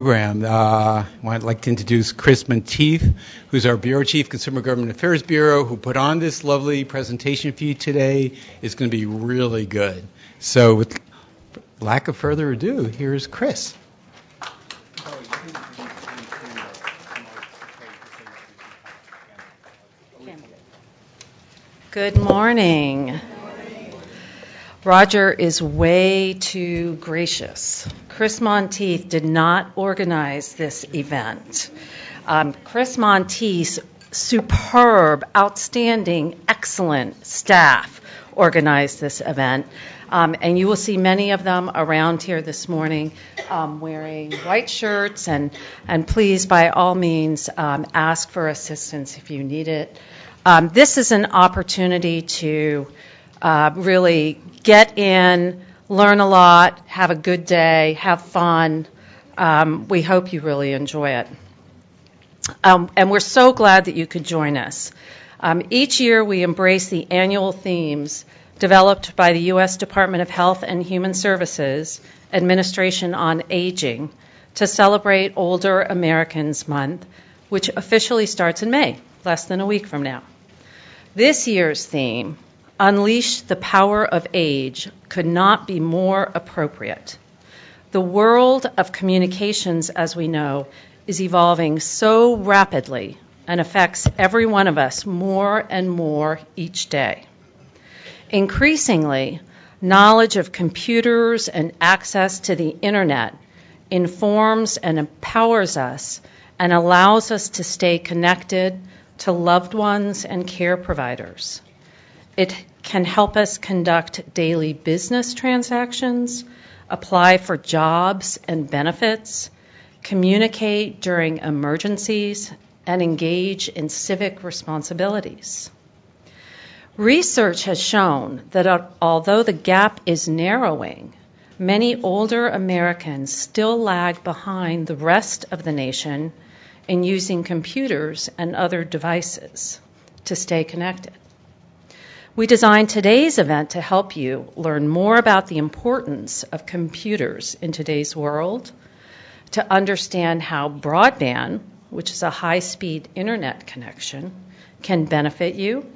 program. I'd like to introduce Chris Menteith, who's our Bureau Chief, Consumer Government Affairs Bureau, who put on this lovely presentation for you today. It's going to be really good. So with lack of further ado, here's Chris. Good morning. Roger is way too gracious. Chris Monteith did not organize this event. Chris Monteith's superb, outstanding, excellent staff organized this event. And you will see many of them around here this morning wearing white shirts. And please, by all means, ask for assistance if you need it. This is an opportunity to really get in, learn a lot, have a good day, have fun. We hope you really enjoy it. And we're so glad that you could join us. Each year we embrace the annual themes developed by the U.S. Department of Health and Human Services Administration on Aging to celebrate Older Americans Month, which officially starts in May, less than a week from now. This year's theme, Unleash the Power of Age, could not be more appropriate. The world of communications, as we know, is evolving so rapidly and affects every one of us more and more each day. Increasingly, knowledge of computers and access to the internet informs and empowers us and allows us to stay connected to loved ones and care providers. It can help us conduct daily business transactions, apply for jobs and benefits, communicate during emergencies, and engage in civic responsibilities. Research has shown that although the gap is narrowing, many older Americans still lag behind the rest of the nation in using computers and other devices to stay connected. We designed today's event to help you learn more about the importance of computers in today's world, to understand how broadband, which is a high-speed internet connection, can benefit you,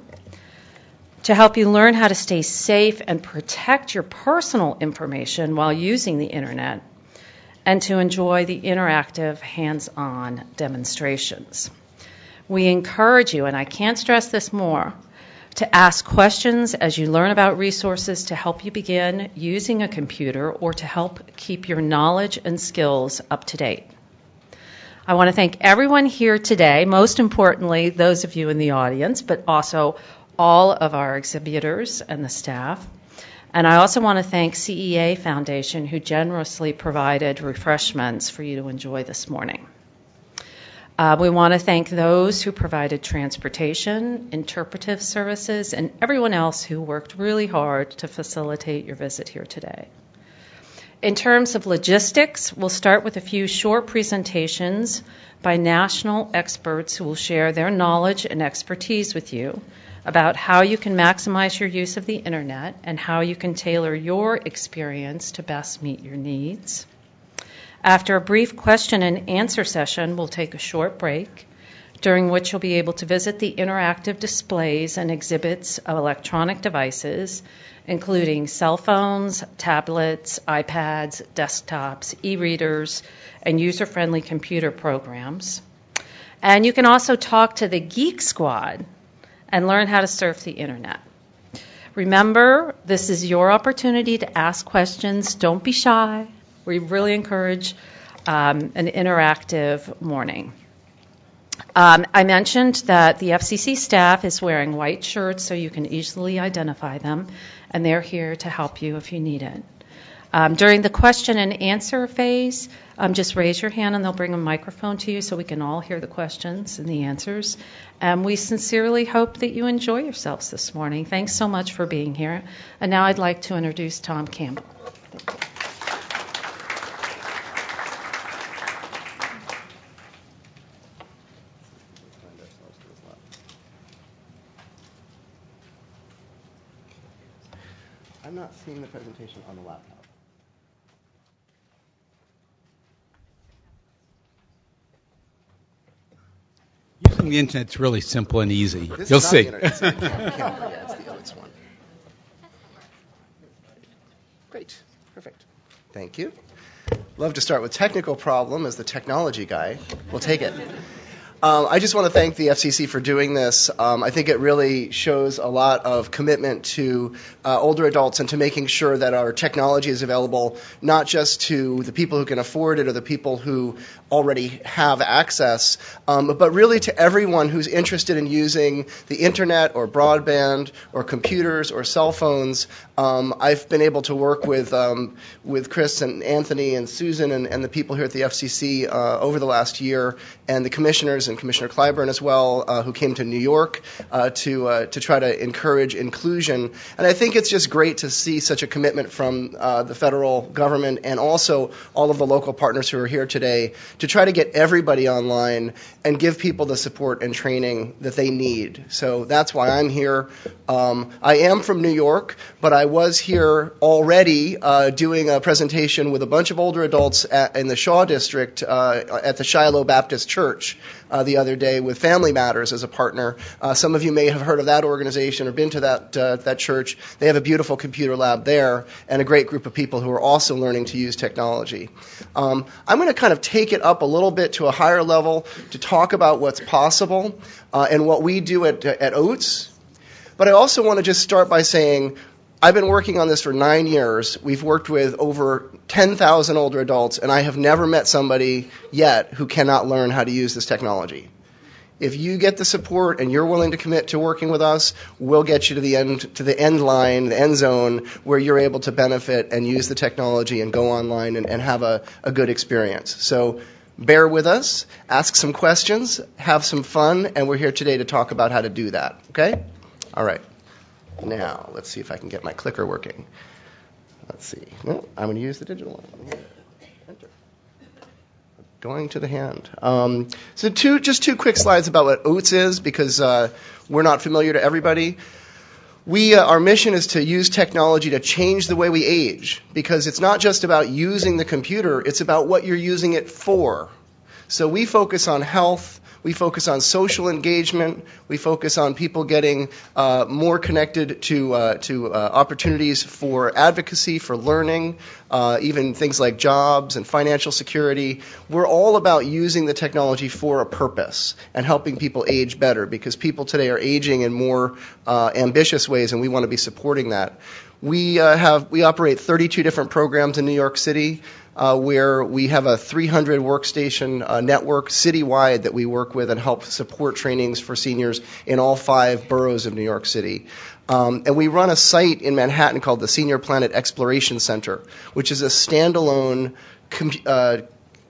to help you learn how to stay safe and protect your personal information while using the internet, and to enjoy the interactive hands-on demonstrations. We encourage you, and I can't stress this more, to ask questions as you learn about resources to help you begin using a computer or to help keep your knowledge and skills up to date. I want to thank everyone here today, most importantly, those of you in the audience, but also all of our exhibitors and the staff. And I also want to thank CEA Foundation, who generously provided refreshments for you to enjoy this morning. We want to thank those who provided transportation, interpretive services, and everyone else who worked really hard to facilitate your visit here today. In terms of logistics, we'll start with a few short presentations by national experts who will share their knowledge and expertise with you about how you can maximize your use of the internet and how you can tailor your experience to best meet your needs. After a brief question and answer session, we'll take a short break, during which you'll be able to visit the interactive displays and exhibits of electronic devices, including cell phones, tablets, iPads, desktops, e-readers, and user-friendly computer programs. And you can also talk to the Geek Squad and learn how to surf the internet. Remember, this is your opportunity to ask questions. Don't be shy. We really encourage an interactive morning. I mentioned that the FCC staff is wearing white shirts so you can easily identify them, and they're here to help you if you need it. During the question and answer phase, just raise your hand and they'll bring a microphone to you so we can all hear the questions and the answers. And we sincerely hope that you enjoy yourselves this morning. Thanks so much for being here. And now I'd like to introduce Tom Campbell. I'm not seeing the presentation on the laptop. Using the internet's really simple and easy. This You'll is not see. the internet. It's the camera. Yeah, it's the Oates one. Great. Perfect. Thank you. Love to start with technical problem as the technology guy. We'll take it. I just want to thank the FCC for doing this. I think it really shows a lot of commitment to older adults and to making sure that our technology is available not just to the people who can afford it or the people who already have access, but really to everyone who's interested in using the internet or broadband or computers or cell phones. I've been able to work with Chris and Anthony and Susan and the people here at the FCC over the last year, and the commissioners and Commissioner Clyburn as well, who came to New York to try to encourage inclusion. And I think it's just great to see such a commitment from the federal government and also all of the local partners who are here today to try to get everybody online and give people the support and training that they need. So that's why I'm here. I am from New York, but I was here already doing a presentation with a bunch of older adults in the Shaw District at the Shiloh Baptist Church the other day with Family Matters as a partner. Some of you may have heard of that organization or been to that church. They have a beautiful computer lab there and a great group of people who are also learning to use technology. I'm going to kind of take it up a little bit to a higher level to talk about what's possible and what we do at Oates. But I also want to just start by saying I've been working on this for 9 years. We've worked with over 10,000 older adults, and I have never met somebody yet who cannot learn how to use this technology. If you get the support and you're willing to commit to working with us, we'll get you to the end line, the end zone, where you're able to benefit and use the technology and go online and have a good experience. So bear with us, ask some questions, have some fun, and we're here today to talk about how to do that. Okay? All right. Now, let's see if I can get my clicker working. Let's see. No, I'm going to use the digital one. Enter. Going to the hand. So just two quick slides about what Oates is, because we're not familiar to everybody. Our mission is to use technology to change the way we age, because it's not just about using the computer, it's about what you're using it for. So we focus on health. We focus on social engagement. We focus on people getting more connected to opportunities for advocacy, for learning, even things like jobs and financial security. We're all about using the technology for a purpose and helping people age better, because people today are aging in more ambitious ways, and we want to be supporting that. We operate 32 different programs in New York City, where we have a 300 workstation network citywide that we work with and help support trainings for seniors in all 5 boroughs of New York City. And we run a site in Manhattan called the Senior Planet Exploration Center, which is a standalone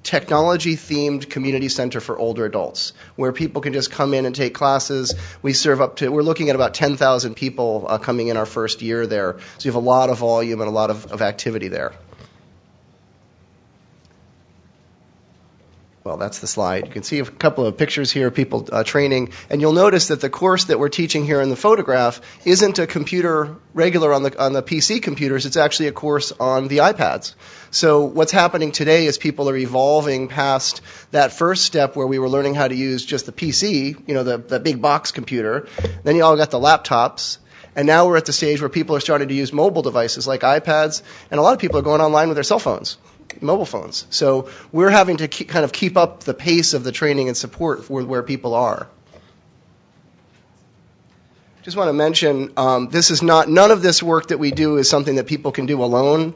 technology-themed community center for older adults, where people can just come in and take classes. We're looking at about 10,000 people coming in our first year there. So you have a lot of volume and a lot of activity there. Well, that's the slide. You can see a couple of pictures here of people training, and you'll notice that the course that we're teaching here in the photograph isn't a computer regular on the PC computers. It's actually a course on the iPads. So what's happening today is people are evolving past that first step where we were learning how to use just the PC, the big box computer. Then you all got the laptops. And now we're at the stage where people are starting to use mobile devices like iPads, and a lot of people are going online with their cell phones. Mobile phones. So we're having to keep up the pace of the training and support for where people are. Just want to mention, none of this work that we do is something that people can do alone.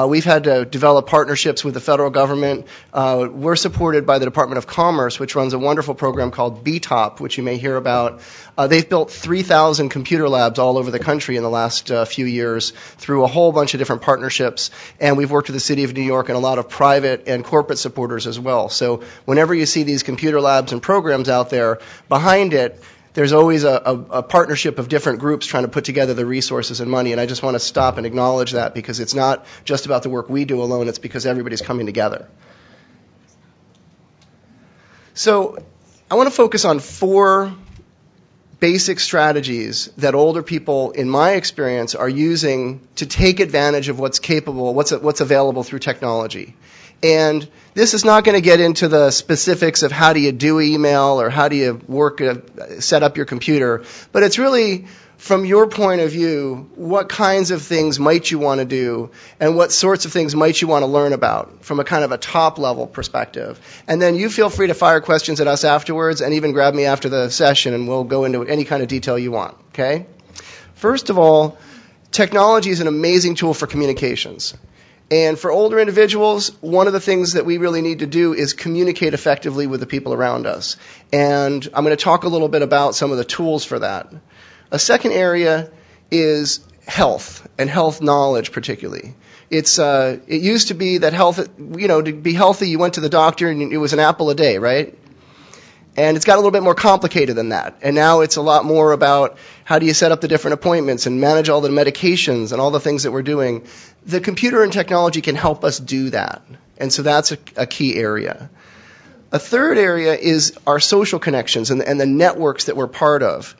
We've had to develop partnerships with the federal government. We're supported by the Department of Commerce, which runs a wonderful program called BTOP, which you may hear about. They've built 3,000 computer labs all over the country in the last few years through a whole bunch of different partnerships. And we've worked with the City of New York and a lot of private and corporate supporters as well. So whenever you see these computer labs and programs out there, behind it, there's always a partnership of different groups trying to put together the resources and money, and I just want to stop and acknowledge that, because it's not just about the work we do alone, it's because everybody's coming together. So I want to focus on 4 basic strategies that older people, in my experience, are using to take advantage of what's capable, what's available through technology. And this is not going to get into the specifics of how do you do email or how do you set up your computer, but it's really, from your point of view, what kinds of things might you want to do and what sorts of things might you want to learn about from a kind of a top-level perspective. And then you feel free to fire questions at us afterwards and even grab me after the session and we'll go into any kind of detail you want, okay? First of all, technology is an amazing tool for communications. And for older individuals, one of the things that we really need to do is communicate effectively with the people around us. And I'm going to talk a little bit about some of the tools for that. A second area is health, and health knowledge particularly. It used to be that health, to be healthy, you went to the doctor and it was an apple a day, right? And it's got a little bit more complicated than that. And now it's a lot more about how do you set up the different appointments and manage all the medications and all the things that we're doing. The computer and technology can help us do that. And so that's a key area. A third area is our social connections and the networks that we're part of.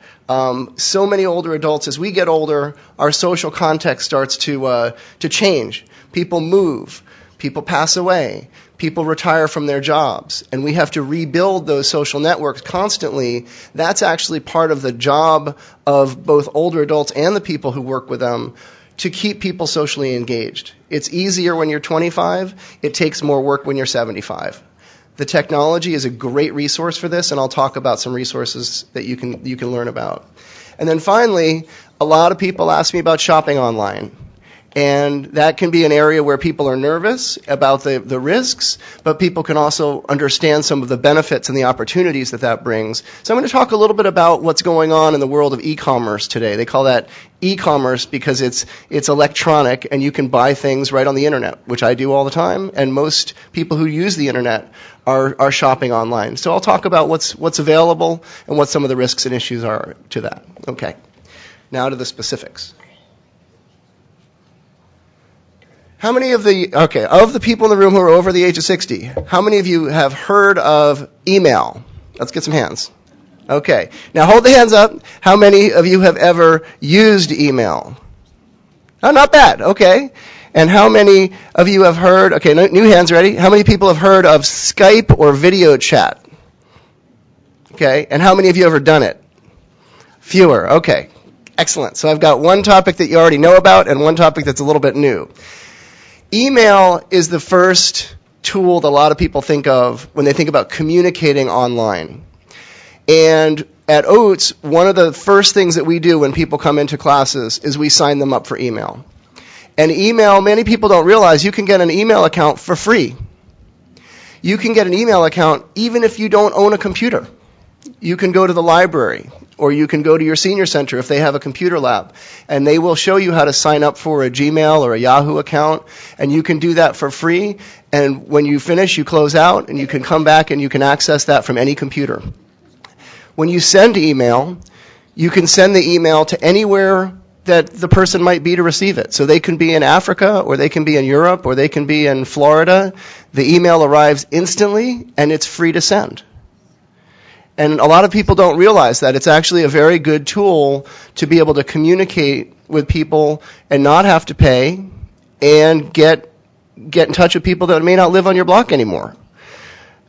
So many older adults, as we get older, our social context starts to change. People move. People pass away. People retire from their jobs. And we have to rebuild those social networks constantly. That's actually part of the job of both older adults and the people who work with them to keep people socially engaged. It's easier when you're 25. It takes more work when you're 75. The technology is a great resource for this, and I'll talk about some resources that you can learn about. And then finally, a lot of people ask me about shopping online. And that can be an area where people are nervous about the risks, but people can also understand some of the benefits and the opportunities that brings. So I'm going to talk a little bit about what's going on in the world of e-commerce today. They call that e-commerce because it's electronic and you can buy things right on the internet, which I do all the time, and most people who use the internet are shopping online. So I'll talk about what's available and what some of the risks and issues are to that. Okay. Now to the specifics. How many of the people in the room who are over the age of 60, how many of you have heard of email? Let's get some hands. Okay. Now hold the hands up. How many of you have ever used email? Oh, not bad. Okay. And how many of you have heard, okay, new hands ready? How many people have heard of Skype or video chat? Okay. And how many of you have ever done it? Fewer. Okay. Excellent. So I've got one topic that you already know about and one topic that's a little bit new. Email is the first tool that a lot of people think of when they think about communicating online. And at Oates, one of the first things that we do when people come into classes is we sign them up for email. And email, many people don't realize you can get an email account for free. You can get an email account even if you don't own a computer. You can go to the library, or you can go to your senior center if they have a computer lab, and they will show you how to sign up for a Gmail or a Yahoo account, and you can do that for free, and when you finish, you close out, and you can come back and you can access that from any computer. When you send email, you can send the email to anywhere that the person might be to receive it. So they can be in Africa, or they can be in Europe, or they can be in Florida. The email arrives instantly, and it's free to send. And a lot of people don't realize that. It's actually a very good tool to be able to communicate with people and not have to pay and get in touch with people that may not live on your block anymore.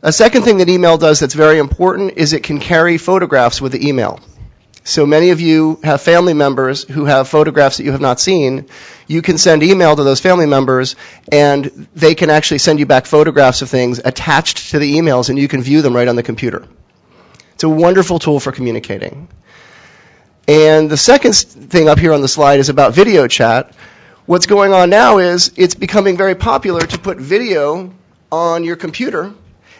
A second thing that email does that's very important is it can carry photographs with the email. So many of you have family members who have photographs that you have not seen. You can send email to those family members, and they can actually send you back photographs of things attached to the emails, and you can view them right on the computer. It's a wonderful tool for communicating. And the second thing up here on the slide is about video chat. What's going on now is it's becoming very popular to put video on your computer,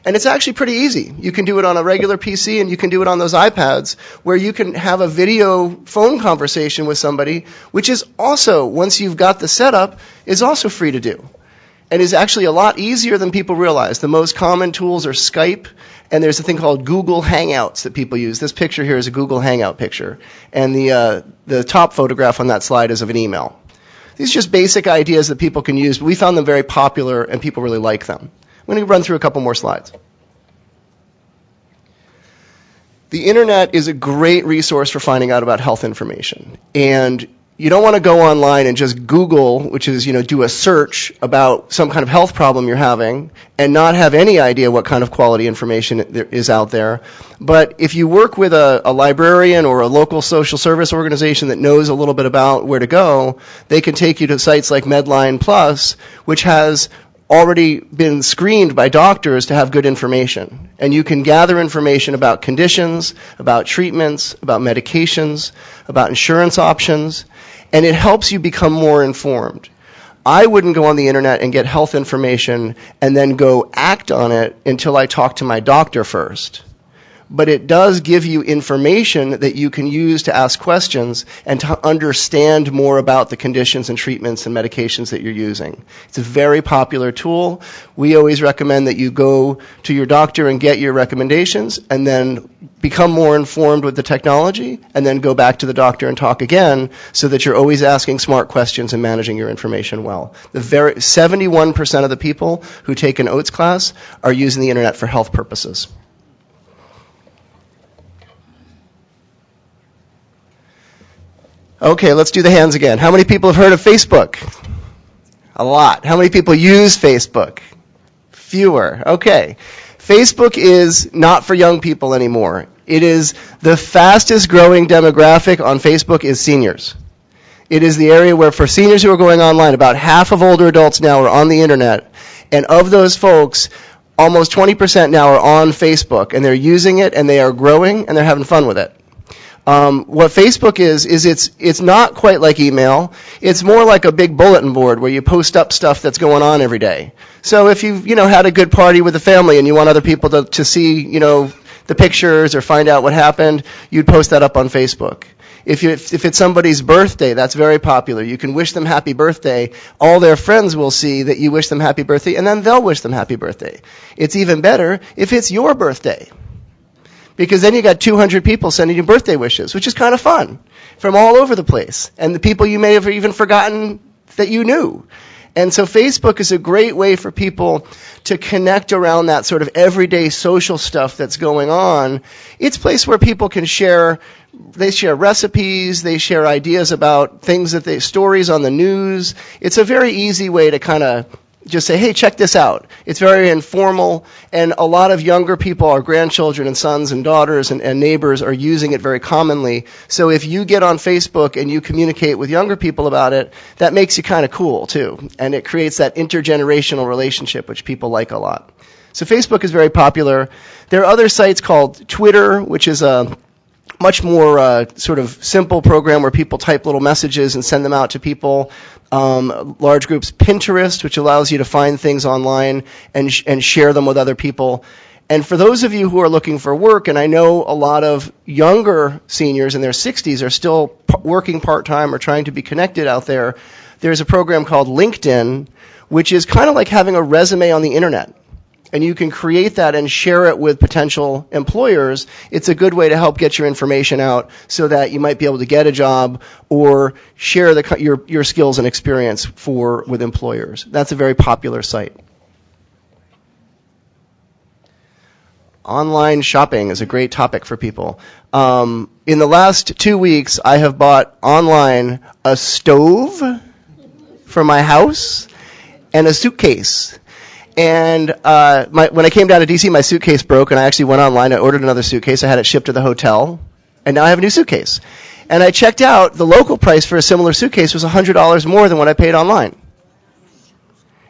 and it's actually pretty easy. You can do it on a regular PC, and you can do it on those iPads, where you can have a video phone conversation with somebody, which is also, once you've got the setup, is also free to do. And is actually a lot easier than people realize. The most common tools are Skype, and there's a thing called Google Hangouts that people use. This picture here is a Google Hangout picture, and the top photograph on that slide is of an email. These are just basic ideas that people can use, but we found them very popular, and people really like them. I'm going to run through a couple more slides. The internet is a great resource for finding out about health information. And you don't want to go online and just Google, which is, do a search about some kind of health problem you're having and not have any idea what kind of quality information is out there. But if you work with a librarian or a local social service organization that knows a little bit about where to go, they can take you to sites like Medline Plus, which has already been screened by doctors to have good information. And you can gather information about conditions, about treatments, about medications, about insurance options, and it helps you become more informed. I wouldn't go on the internet and get health information and then go act on it until I talk to my doctor first. But it does give you information that you can use to ask questions and to understand more about the conditions and treatments and medications that you're using. It's a very popular tool. We always recommend that you go to your doctor and get your recommendations and then become more informed with the technology and then go back to the doctor and talk again so that you're always asking smart questions and managing your information well. 71% of the people who take an OATS class are using the internet for health purposes. Okay, let's do the hands again. How many people have heard of Facebook? A lot. How many people use Facebook? Fewer. Okay. Facebook is not for young people anymore. It is the fastest growing demographic on Facebook is seniors. It is the area where for seniors who are going online, about half of older adults now are on the internet. And of those folks, almost 20% now are on Facebook. And they're using it, and they are growing, and they're having fun with it. What Facebook is it's not quite like email. It's more like a big bulletin board where you post up stuff that's going on every day. So if you've, had a good party with the family and you want other people to see, the pictures or find out what happened, you'd post that up on Facebook. If it's somebody's birthday, that's very popular. You can wish them happy birthday. All their friends will see that you wish them happy birthday, and then they'll wish them happy birthday. It's even better if it's your birthday, because then you got 200 people sending you birthday wishes, which is kind of fun, from all over the place, and the people you may have even forgotten that you knew. And so Facebook is a great way for people to connect around that sort of everyday social stuff that's going on. It's a place where people can share recipes, they share ideas about things stories on the news. It's a very easy way to kind of just say, hey, check this out. It's very informal, and a lot of younger people, our grandchildren and sons and daughters and neighbors are using it very commonly. So if you get on Facebook and you communicate with younger people about it, that makes you kind of cool too. And it creates that intergenerational relationship, which people like a lot. So Facebook is very popular. There are other sites called Twitter, which is a much more sort of simple program where people type little messages and send them out to people. Large groups. Pinterest, which allows you to find things online and share them with other people. And for those of you who are looking for work, and I know a lot of younger seniors in their 60s are still working part-time or trying to be connected out there, there's a program called LinkedIn, which is kind of like having a resume on the internet. And you can create that and share it with potential employers. It's a good way to help get your information out so that you might be able to get a job or share your skills and experience with employers. That's a very popular site. Online shopping is a great topic for people. In the last 2 weeks, I have bought online a stove for my house and a suitcase. And when I came down to D.C., my suitcase broke, and I actually went online. I ordered another suitcase. I had it shipped to the hotel, and now I have a new suitcase. And I checked out, the local price for a similar suitcase was $100 more than what I paid online.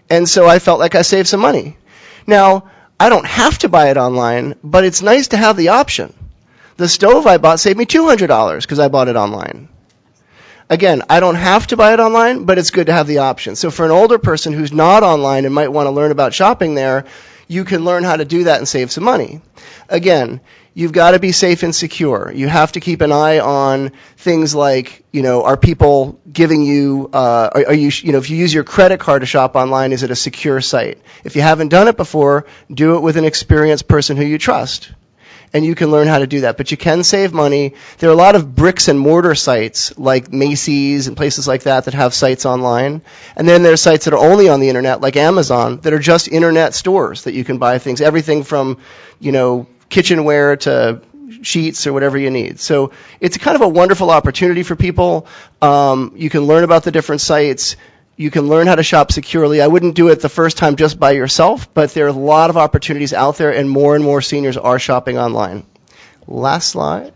And so I felt like I saved some money. Now, I don't have to buy it online, but it's nice to have the option. The stove I bought saved me $200 because I bought it online. Again, I don't have to buy it online, but it's good to have the option. So for an older person who's not online and might want to learn about shopping there, you can learn how to do that and save some money. Again, you've got to be safe and secure. You have to keep an eye on things like, are people giving you, if you use your credit card to shop online, is it a secure site? If you haven't done it before, do it with an experienced person who you trust. And you can learn how to do that. But you can save money. There are a lot of bricks and mortar sites like Macy's and places like that have sites online. And then there are sites that are only on the internet like Amazon that are just internet stores that you can buy things, everything from, kitchenware to sheets or whatever you need. So it's kind of a wonderful opportunity for people. You can learn about the different sites. You can learn how to shop securely. I wouldn't do it the first time just by yourself, but there are a lot of opportunities out there, and more seniors are shopping online. Last slide.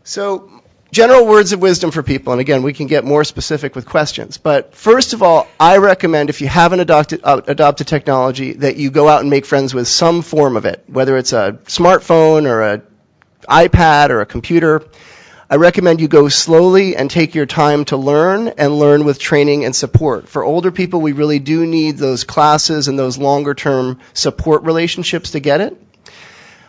So general words of wisdom for people, and again, we can get more specific with questions. But first of all, I recommend if you haven't adopted technology that you go out and make friends with some form of it, whether it's a smartphone or an iPad or a computer. I recommend you go slowly and take your time to learn, and learn with training and support. For older people, we really do need those classes and those longer-term support relationships to get it.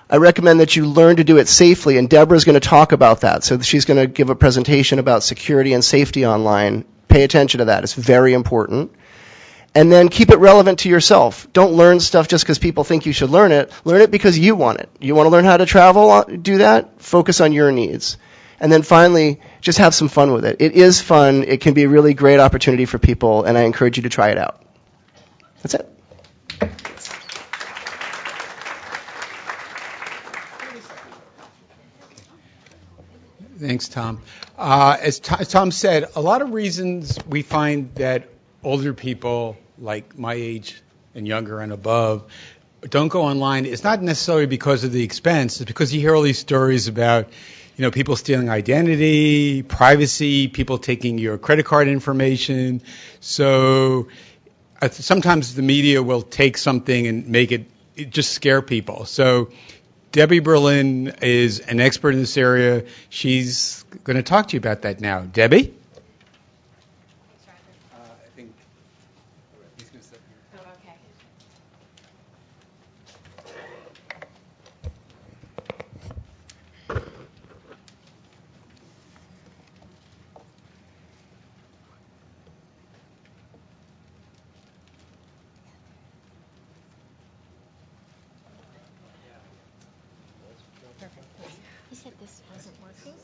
I recommend that you learn to do it safely, and Deborah's going to talk about that. So she's going to give a presentation about security and safety online. Pay attention to that. It's very important. And then keep it relevant to yourself. Don't learn stuff just because people think you should learn it. Learn it because you want it. You want to learn how to travel? Do that. Focus on your needs. And then finally, just have some fun with it. It is fun. It can be a really great opportunity for people, and I encourage you to try it out. That's it. Thanks, Tom. As Tom said, a lot of reasons we find that older people, like my age and younger and above, don't go online. It's not necessarily because of the expense. It's because you hear all these stories about people stealing identity, privacy, people taking your credit card information. So sometimes the media will take something and make it just scare people. So Debbie Berlin is an expert in this area. She's going to talk to you about that now. Debbie? I think he's going to step here. Oh, okay. You said this wasn't working?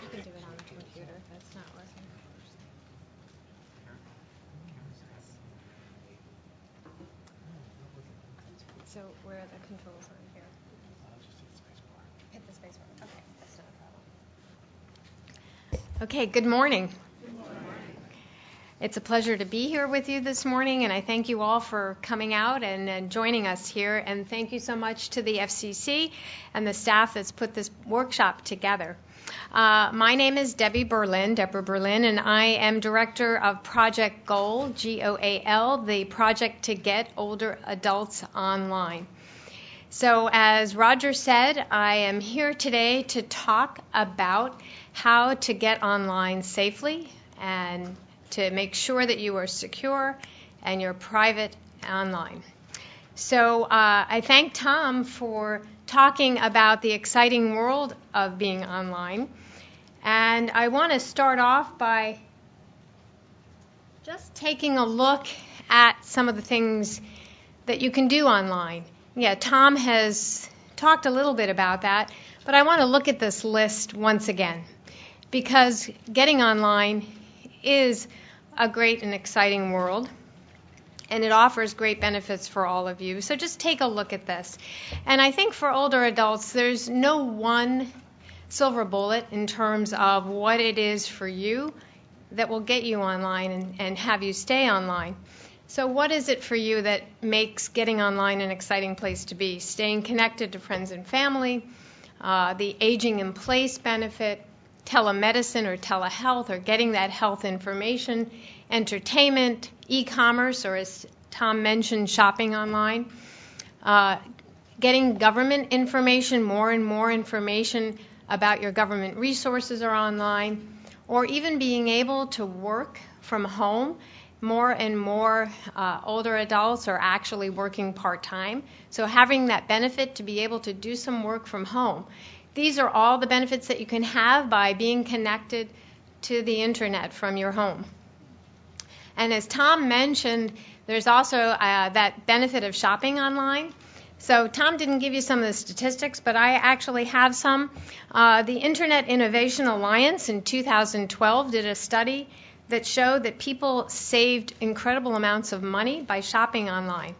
You can do it on the computer if that's not working. So where are the controls on here? Hit the space bar. Okay, that's not a problem. Okay, good morning. It's a pleasure to be here with you this morning, and I thank you all for coming out and joining us here. And thank you so much to the FCC and the staff that's put this workshop together. My name is Deborah Berlin, and I am Director of Project GOAL, G-O-A-L, the project to get older adults online. So as Roger said, I am here today to talk about how to get online safely and to make sure that you are secure and you're private online. So I thank Tom for talking about the exciting world of being online. And I want to start off by just taking a look at some of the things that you can do online. Yeah, Tom has talked a little bit about that, but I want to look at this list once again, because getting online is a great and exciting world, and it offers great benefits for all of you. So just take a look at this. And I think for older adults, there's no one silver bullet in terms of what it is for you that will get you online and have you stay online. So what is it for you that makes getting online an exciting place to be? Staying connected to friends and family, the aging in place benefit, telemedicine or telehealth, or getting that health information, entertainment, e-commerce, or as Tom mentioned, shopping online, getting government information, more and more information about your government resources are online, or even being able to work from home. More and more older adults are actually working part-time, so having that benefit to be able to do some work from home. These are all the benefits that you can have by being connected to the internet from your home. And as Tom mentioned, there's also that benefit of shopping online. So Tom didn't give you some of the statistics, but I actually have some. The Internet Innovation Alliance in 2012 did a study that showed that people saved incredible amounts of money by shopping online.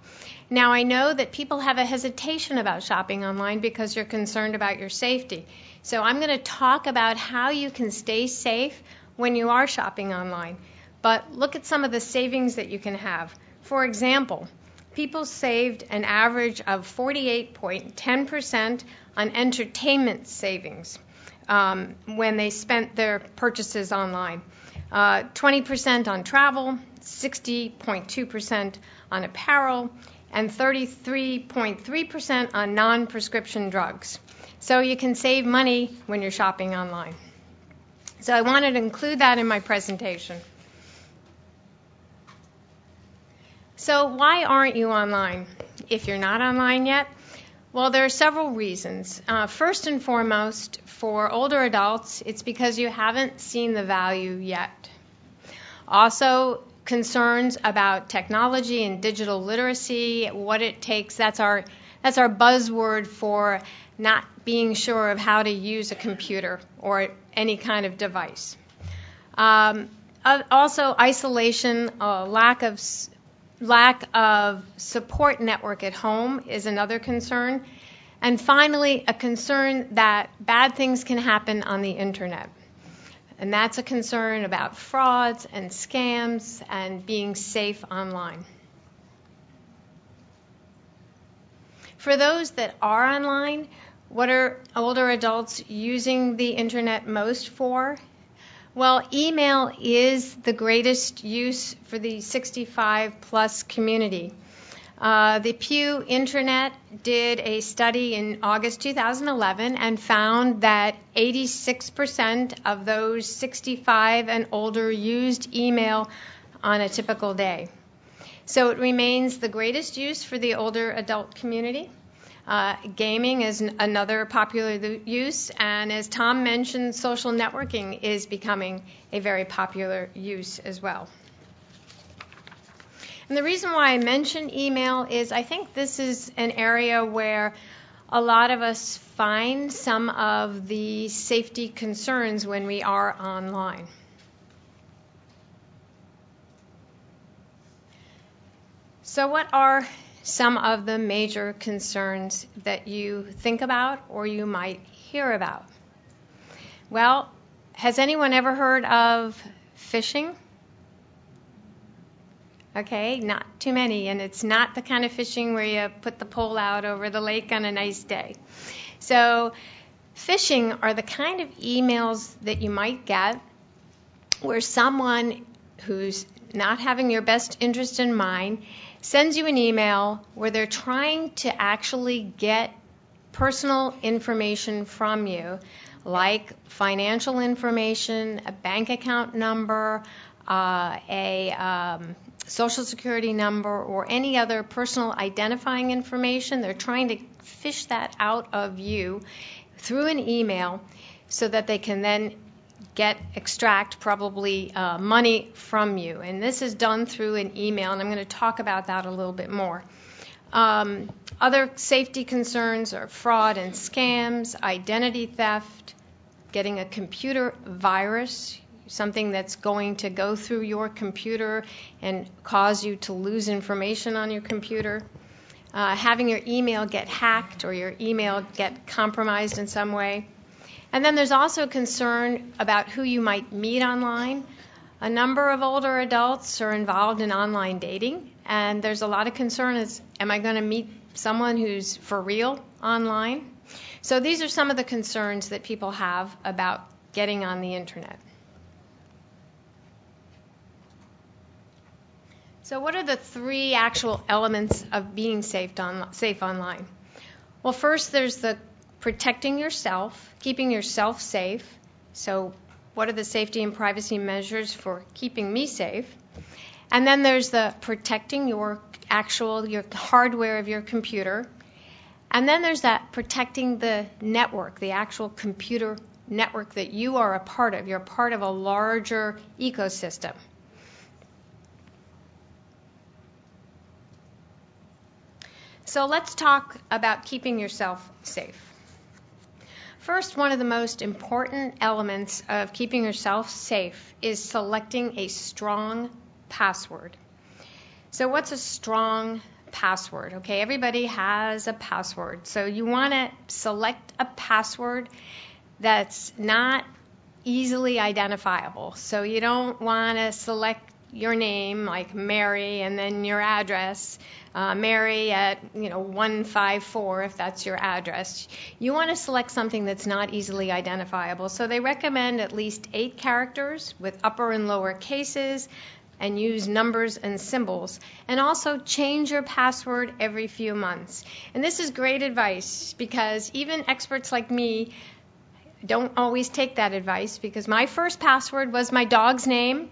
Now, I know that people have a hesitation about shopping online because you're concerned about your safety. So I'm going to talk about how you can stay safe when you are shopping online. But look at some of the savings that you can have. For example, people saved an average of 48.10% on entertainment savings when they spent their purchases online. 20% on travel, 60.2% on apparel, and 33.3% on non-prescription drugs. So you can save money when you're shopping online. So I wanted to include that in my presentation. So why aren't you online? If you're not online yet, well, there are several reasons. First and foremost, for older adults, it's because you haven't seen the value yet. Also, concerns about technology and digital literacy, what it takes. That's our buzzword for not being sure of how to use a computer or any kind of device. Also, isolation, lack of support network at home is another concern. And finally, a concern that bad things can happen on the internet. And that's a concern about frauds and scams and being safe online. For those that are online, what are older adults using the internet most for? Well, email is the greatest use for the 65 plus community. The Pew Internet did a study in August 2011 and found that 86% of those 65 and older used email on a typical day. So it remains the greatest use for the older adult community. Gaming is another popular use, and as Tom mentioned, social networking is becoming a very popular use as well. And the reason why I mention email is I think this is an area where a lot of us find some of the safety concerns when we are online. So what are some of the major concerns that you think about or you might hear about? Well, has anyone ever heard of phishing? Okay, not too many, and it's not the kind of fishing where you put the pole out over the lake on a nice day. So phishing are the kind of emails that you might get where someone who's not having your best interest in mind sends you an email where they're trying to actually get personal information from you, like financial information, a bank account number, a social security number, or any other personal identifying information. They're trying to fish that out of you through an email so that they can then extract probably money from you. And this is done through an email, and I'm going to talk about that a little bit more. Other safety concerns are fraud and scams, identity theft, getting a computer virus, something that's going to go through your computer and cause you to lose information on your computer, having your email get hacked or your email get compromised in some way. And then there's also concern about who you might meet online. A number of older adults are involved in online dating, and there's a lot of concern is, am I going to meet someone who's for real online? So these are some of the concerns that people have about getting on the internet. So what are the three actual elements of being safe online? Well, first there's the protecting yourself, keeping yourself safe. So what are the safety and privacy measures for keeping me safe? And then there's the protecting your hardware of your computer. And then there's that protecting the network, the actual computer network that you are a part of. You're part of a larger ecosystem. So let's talk about keeping yourself safe. First, one of the most important elements of keeping yourself safe is selecting a strong password. So what's a strong password? Okay, everybody has a password. So you want to select a password that's not easily identifiable. So you don't want to select your name like Mary and then your address, Mary at 154 if that's your address. You want to select something that's not easily identifiable. So they recommend at least 8 characters with upper and lower cases, and use numbers and symbols. And also change your password every few months. And this is great advice because even experts like me don't always take that advice, because my first password was my dog's name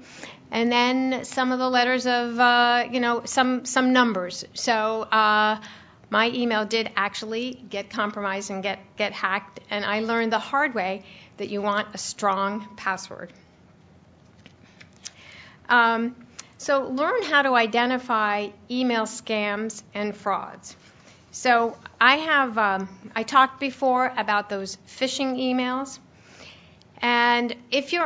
and then some of the letters of some numbers. So my email did actually get compromised and get hacked, and I learned the hard way that you want a strong password. So learn how to identify email scams and frauds. So I talked before about those phishing emails, and if you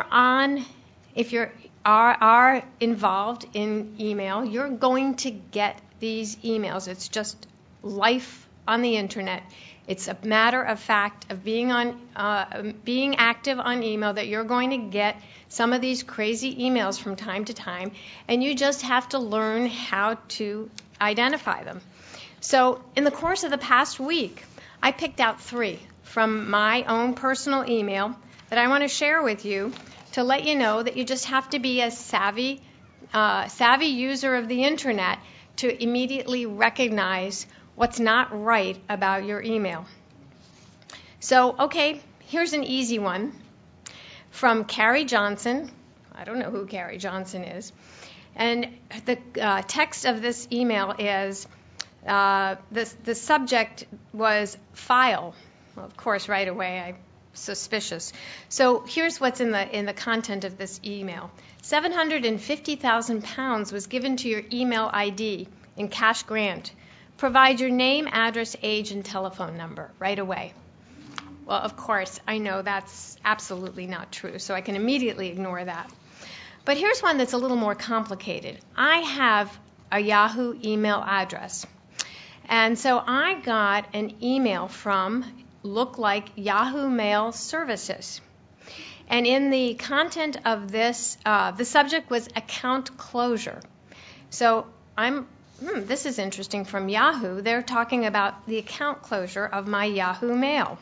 are involved in email, you're going to get these emails. It's just life on the internet. It's a matter of fact of being active on email that you're going to get some of these crazy emails from time to time, and you just have to learn how to identify them. So in the course of the past week, I picked out 3 from my own personal email that I want to share with you to let you know that you just have to be a savvy user of the internet to immediately recognize what's not right about your email. So, okay, here's an easy one from Carrie Johnson. I don't know who Carrie Johnson is. And the text of this email is, the subject was file. Well, of course, right away I'm suspicious. So here's what's in the content of this email. 750,000 pounds was given to your email ID in cash grant. Provide your name, address, age, and telephone number right away. Well, of course, I know that's absolutely not true, so I can immediately ignore that. But here's one that's a little more complicated. I have a Yahoo email address. And so I got an email from, looked like Yahoo Mail Services. And in the content of this, the subject was account closure. So this is interesting from Yahoo. They're talking about the account closure of my Yahoo Mail.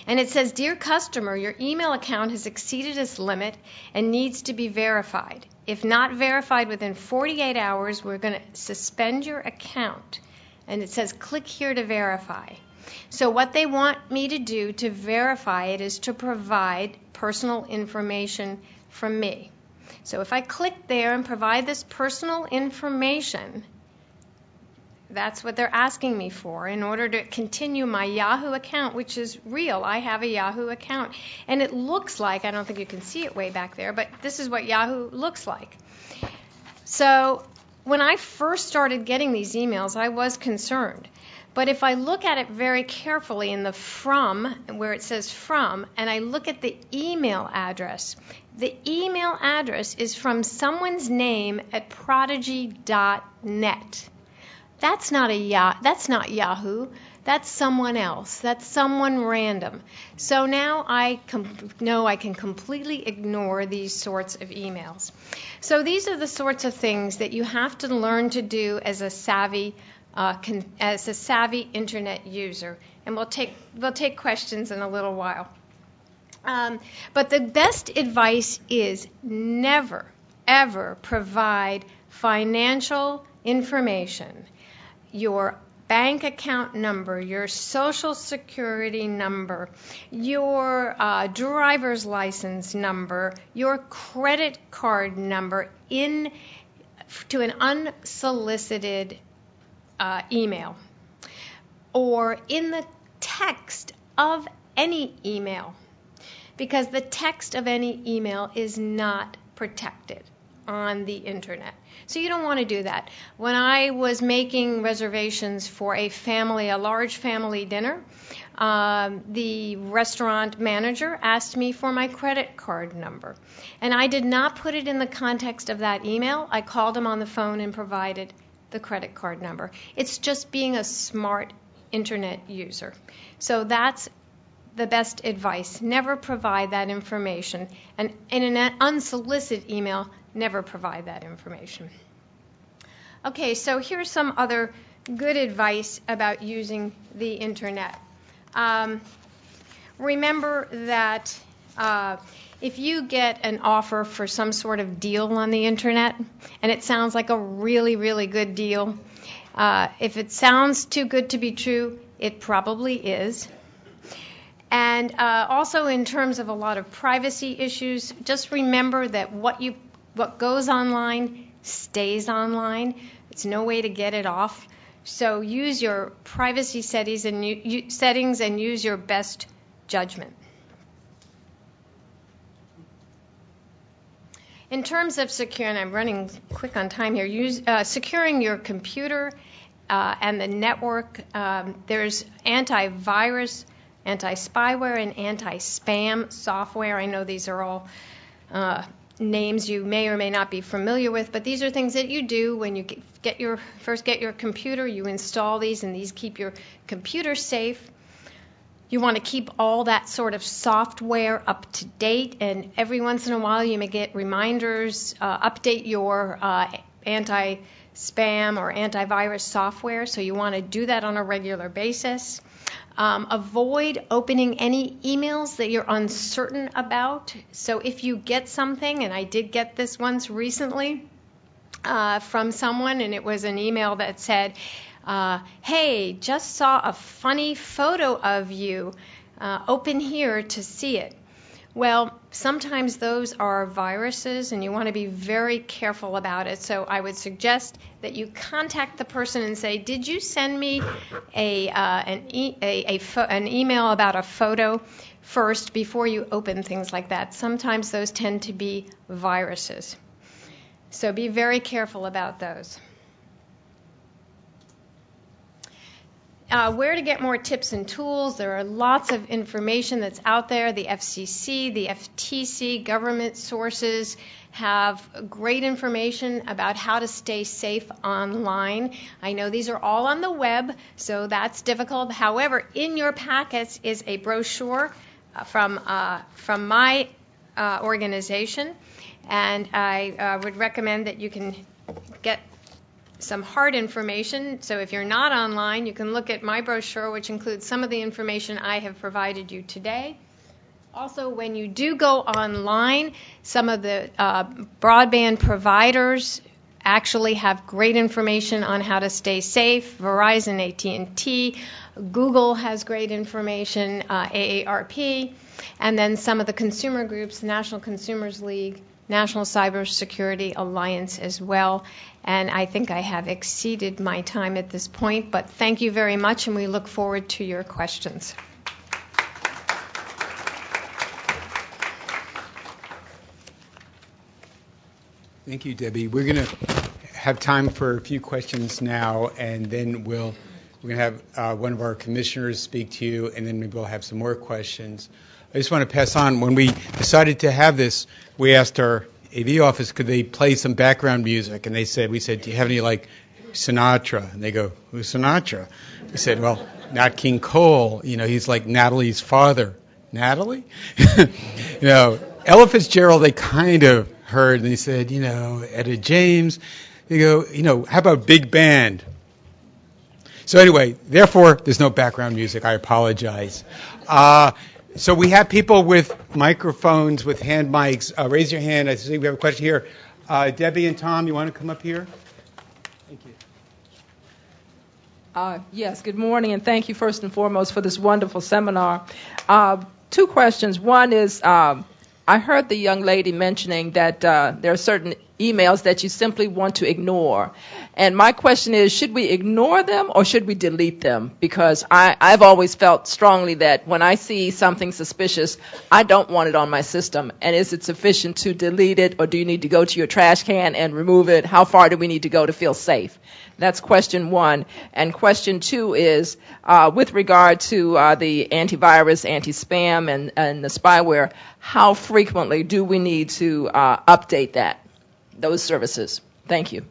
And it says, "Dear customer, your email account has exceeded its limit and needs to be verified. If not verified within 48 hours, we're going to suspend your account." And it says, "Click here to verify." So what they want me to do to verify it is to provide personal information from me. So if I click there and provide this personal information, that's what they're asking me for in order to continue my Yahoo account, which is real. I have a Yahoo account. And it looks like, I don't think you can see it way back there, but this is what Yahoo looks like. So when I first started getting these emails, I was concerned. But if I look at it very carefully in the from, where it says from, and I look at the email address is from someone's name at prodigy.net. That's not Yahoo. That's someone else. That's someone random. So now I know I can completely ignore these sorts of emails. So these are the sorts of things that you have to learn to do as a savvy internet user. And we'll take questions in a little while. But the best advice is never, ever provide financial information. Your bank account number, your social security number, your driver's license number, your credit card number to an unsolicited email, or in the text of any email, because the text of any email is not protected. on the internet. So you don't want to do that. When I was making reservations for a large family dinner, the restaurant manager asked me for my credit card number. And I did not put it in the context of that email. I called him on the phone and provided the credit card number. It's just being a smart internet user. So that's the best advice. Never provide that information. And in an unsolicited email, never provide that information. Okay, so here's some other good advice about using the internet. Remember that if you get an offer for some sort of deal on the internet, and it sounds like a really, really good deal, if it sounds too good to be true, it probably is. And also in terms of a lot of privacy issues, just remember that what goes online stays online. It's no way to get it off. So use your privacy settings and use your best judgment. In terms of securing, I'm running quick on time here, securing your computer and the network. There's antivirus, anti-spyware, and anti-spam software. I know these are all names you may or may not be familiar with, but these are things that you do when you first get your computer. You install these, and these keep your computer safe. You want to keep all that sort of software up to date, and every once in a while you may get reminders, update your anti-spam or antivirus software, so you want to do that on a regular basis. Avoid opening any emails that you're uncertain about. So if you get something, and I did get this once recently from someone, and it was an email that said, hey, just saw a funny photo of you. Open here to see it. Well, sometimes those are viruses, and you want to be very careful about it. So I would suggest that you contact the person and say, did you send me an email about a photo first before you open things like that? Sometimes those tend to be viruses. So be very careful about those. Where to get more tips and tools. There are lots of information that's out there. The FCC, the FTC, government sources have great information about how to stay safe online. I know these are all on the web, so that's difficult. However, in your packets is a brochure from my organization, and I would recommend that you can get some hard information. So if you're not online, you can look at my brochure, which includes some of the information I have provided you today. Also, when you do go online, some of the broadband providers actually have great information on how to stay safe. Verizon, AT&T, Google has great information, AARP, and then some of the consumer groups, National Consumers League, National Cybersecurity Alliance as well. And I think I have exceeded my time at this point, but thank you very much, and we look forward to your questions. Thank you, Debbie. We're going to have time for a few questions now, and then we're going to have one of our commissioners speak to you, and then maybe we'll have some more questions. I just want to pass on, when we decided to have this, we asked our AV office, could they play some background music? And we said, do you have any, like, Sinatra? And they go, who's Sinatra? We said, well, Nat King Cole. He's like Natalie's father. Natalie? Ella Fitzgerald, they kind of heard, and they said, Etta James. They go, how about big band? So anyway, therefore, there's no background music. I apologize. So we have people with microphones, with hand mics. Raise your hand. I see we have a question here. Debbie and Tom, you want to come up here? Thank you. Yes, good morning, and thank you first and foremost for this wonderful seminar. Two questions. One is, I heard the young lady mentioning that there are certain emails that you simply want to ignore. And my question is, should we ignore them or should we delete them? Because I've always felt strongly that when I see something suspicious, I don't want it on my system. And is it sufficient to delete it, or do you need to go to your trash can and remove it? How far do we need to go to feel safe? That's question one. And question two is, with regard to the antivirus, anti-spam, and the spyware, how frequently do we need to update those services? Thank you.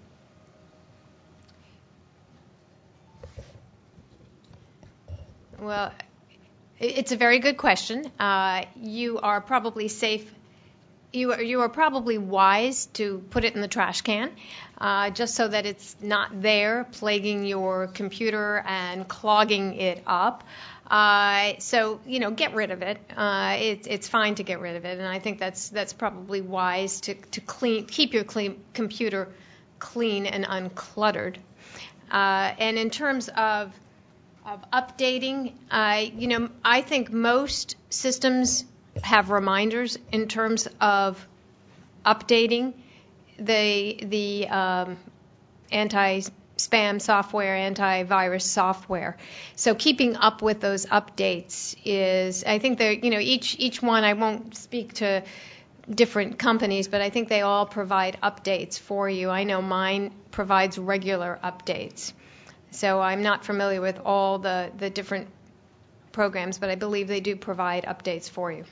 Well, it's a very good question. You are probably safe. You are probably wise to put it in the trash can, just so that it's not there plaguing your computer and clogging it up. So get rid of it. It's fine to get rid of it, and I think that's probably wise to keep your computer clean and uncluttered. And in terms of updating, I think most systems have reminders in terms of updating the anti-spam software, antivirus software. So keeping up with those updates is, I think each one, I won't speak to different companies, but I think they all provide updates for you. I know mine provides regular updates. So I'm not familiar with all the different programs, but I believe they do provide updates for you.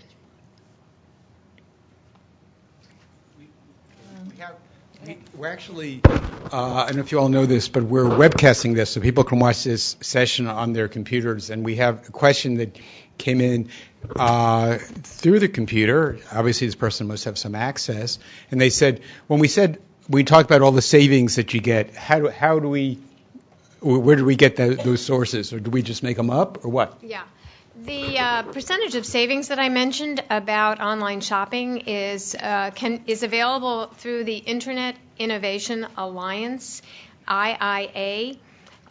We're actually, I don't know if you all know this, but we're webcasting this so people can watch this session on their computers. And we have a question that came in through the computer. Obviously, this person must have some access. And they said, when we talked about all the savings that you get, where do we get those sources? Or do we just make them up, or what? Yeah. The percentage of savings that I mentioned about online shopping is available through the Internet Innovation Alliance, IIA,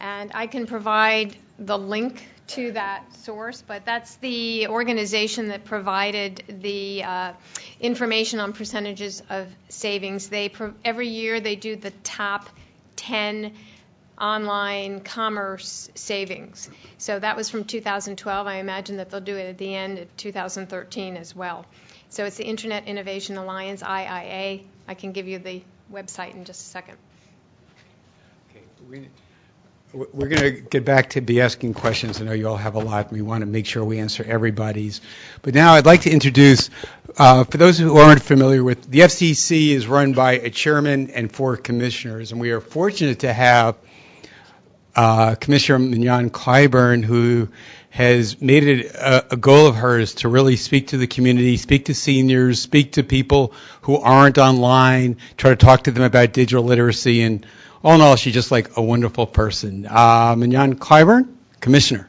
and I can provide the link to that source, but that's the organization that provided the information on percentages of savings. Every year they do the top 10 online commerce savings. So that was from 2012. I imagine that they'll do it at the end of 2013 as well. So it's the Internet Innovation Alliance, IIA. I can give you the website in just a second. Okay. We're going to get back to be asking questions. I know you all have a lot, and we want to make sure we answer everybody's. But now I'd like to introduce, for those who aren't familiar with, the FCC is run by a chairman and 4 commissioners, and we are fortunate to have Commissioner Mignon Clyburn, who has made it a goal of hers to really speak to the community, speak to seniors, speak to people who aren't online, try to talk to them about digital literacy, and all in all, she's just like a wonderful person. Mignon Clyburn, Commissioner.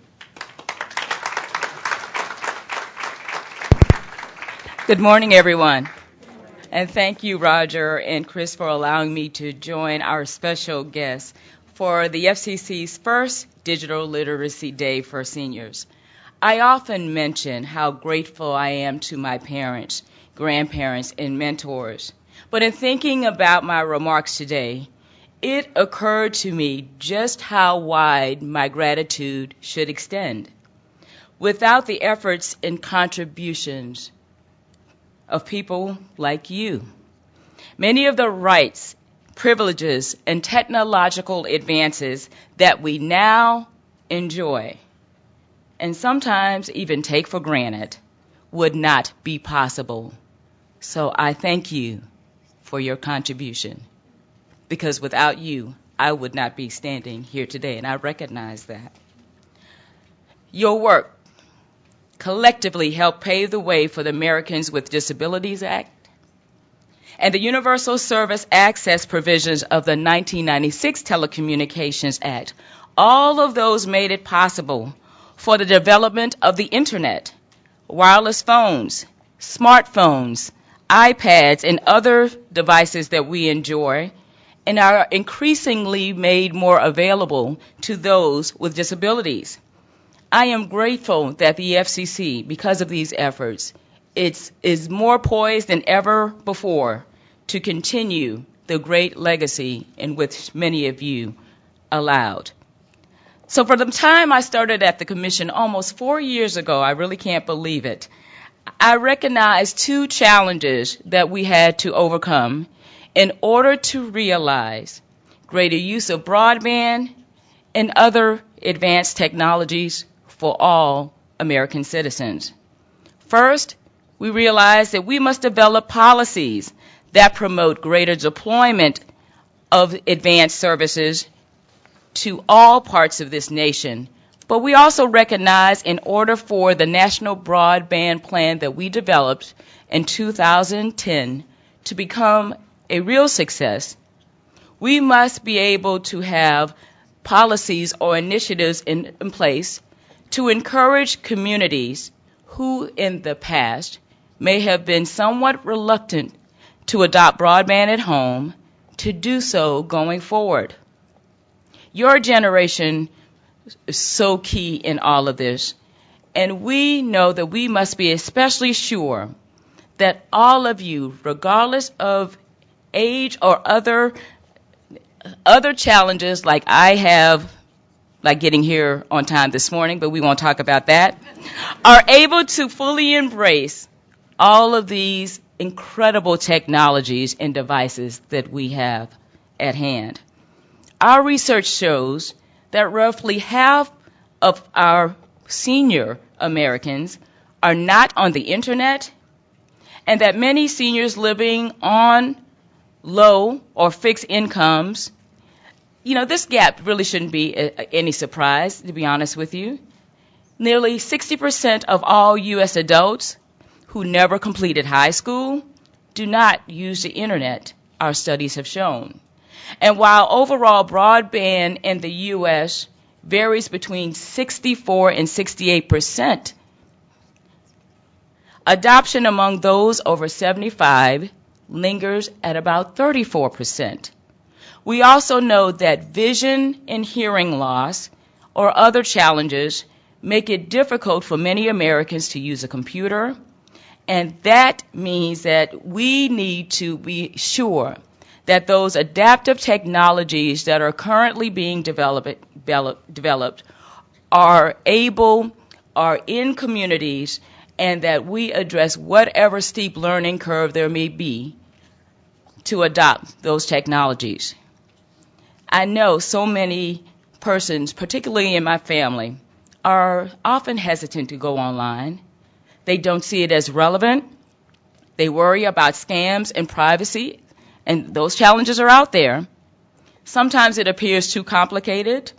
Good morning, everyone. And thank you, Roger and Chris, for allowing me to join our special guests for the FCC's first Digital Literacy Day for seniors. I often mention how grateful I am to my parents, grandparents, and mentors. But in thinking about my remarks today, it occurred to me just how wide my gratitude should extend. Without the efforts and contributions of people like you, many of the rights, privileges, and technological advances that we now enjoy, and sometimes even take for granted, would not be possible. So I thank you for your contribution, because without you, I would not be standing here today, and I recognize that. Your work collectively helped pave the way for the Americans with Disabilities Act and the Universal Service Access provisions of the 1996 Telecommunications Act. All of those made it possible for the development of the Internet, wireless phones, smartphones, iPads, and other devices that we enjoy, and are increasingly made more available to those with disabilities. I am grateful that the FCC, because of these efforts, is more poised than ever before to continue the great legacy in which many of you allowed. So from the time I started at the commission almost 4 years ago, I really can't believe it, I recognized two challenges that we had to overcome in order to realize greater use of broadband and other advanced technologies for all American citizens. First, we realized that we must develop policies that promote greater deployment of advanced services to all parts of this nation. But we also recognize in order for the National Broadband Plan that we developed in 2010 to become a real success, we must be able to have policies or initiatives in place to encourage communities who in the past may have been somewhat reluctant to adopt broadband at home to do so going forward. Your generation is so key in all of this, and we know that we must be especially sure that all of you, regardless of age or other challenges like I have, like getting here on time this morning, but we won't talk about that, are able to fully embrace all of these incredible technologies and devices that we have at hand. Our research shows that roughly half of our senior Americans are not on the internet, and that many seniors living on low or fixed incomes, this gap really shouldn't be any surprise, to be honest with you. Nearly 60% of all U.S. adults who never completed high school do not use the internet, our studies have shown. And while overall broadband in the U.S. varies between 64 and 68%, adoption among those over 75 lingers at about 34%. We also know that vision and hearing loss or other challenges make it difficult for many Americans to use a computer, and that means that we need to be sure that those adaptive technologies that are currently being developed are in communities, and that we address whatever steep learning curve there may be to adopt those technologies. I know so many persons, particularly in my family, are often hesitant to go online. They don't see it as relevant. They worry about scams and privacy, and those challenges are out there. Sometimes it appears too complicated,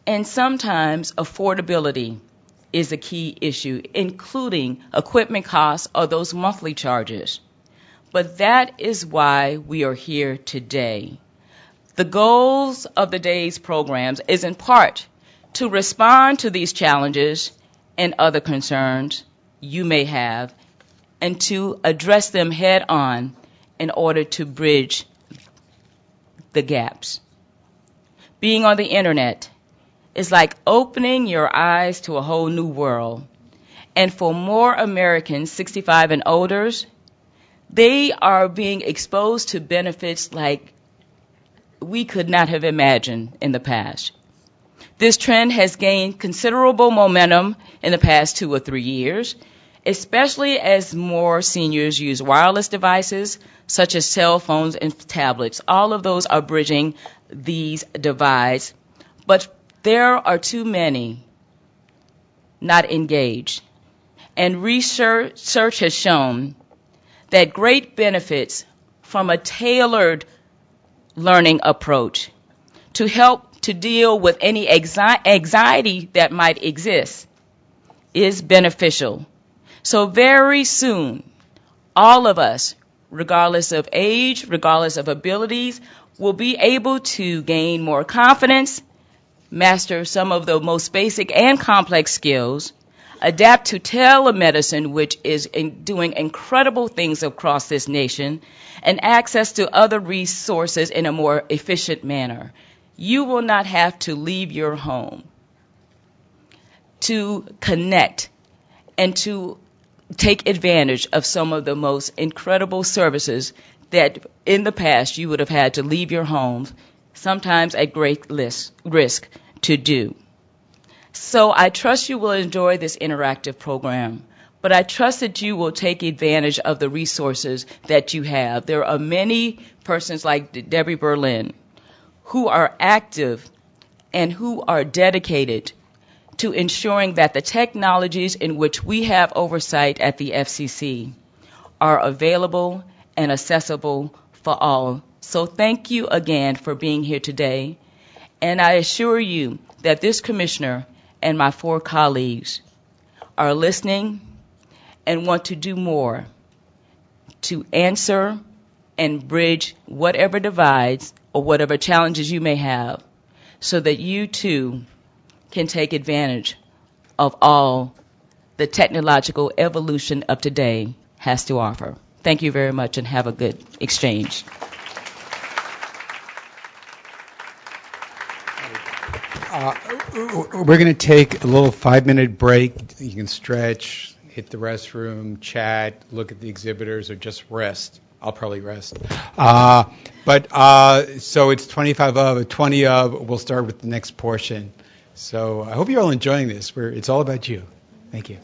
and sometimes affordability is a key issue, including equipment costs or those monthly charges. But that is why we are here today. The goals of the day's programs is in part to respond to these challenges and other concerns you may have, and to address them head on in order to bridge the gaps. Being on the internet is like opening your eyes to a whole new world. And for more Americans 65 and older, they are being exposed to benefits like we could not have imagined in the past. This trend has gained considerable momentum in the past 2 or 3 years, especially as more seniors use wireless devices such as cell phones and tablets. All of those are bridging these divides, but there are too many not engaged. And research has shown that great benefits from a tailored learning approach to help to deal with any anxiety that might exist is beneficial. So very soon, all of us, regardless of age, regardless of abilities, will be able to gain more confidence, master some of the most basic and complex skills, adapt to telemedicine, which is doing incredible things across this nation, and access to other resources in a more efficient manner. You will not have to leave your home to connect and to take advantage of some of the most incredible services that in the past you would have had to leave your homes, sometimes at great risk to do. So I trust you will enjoy this interactive program, but I trust that you will take advantage of the resources that you have. There are many persons like Debbie Berlin who are active and who are dedicated to ensuring that the technologies in which we have oversight at the FCC are available and accessible for all. So thank you again for being here today. And I assure you that this commissioner and my 4 colleagues are listening and want to do more to answer and bridge whatever divides or whatever challenges you may have so that you too can take advantage of all the technological evolution of today has to offer. Thank you very much and have a good exchange. We're going to take a little 5-minute break. You can stretch, hit the restroom, chat, look at the exhibitors, or just rest. I'll probably rest. So it's 25 of, 20 of. We'll start with the next portion. So I hope you're all enjoying this. It's all about you. Thank you.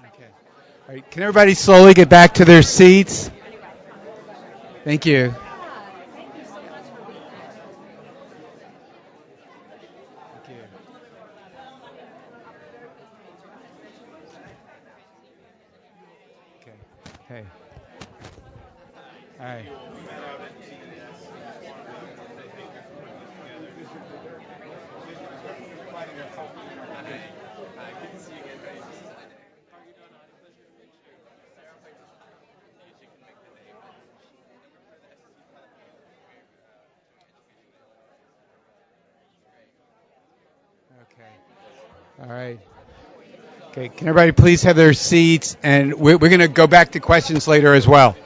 Okay. All right. Can everybody slowly get back to their seats? Thank you. Thank you. Okay. Hey. All right. Okay. All right. Okay. Can everybody please have their seats? And we're going to go back to questions later as well.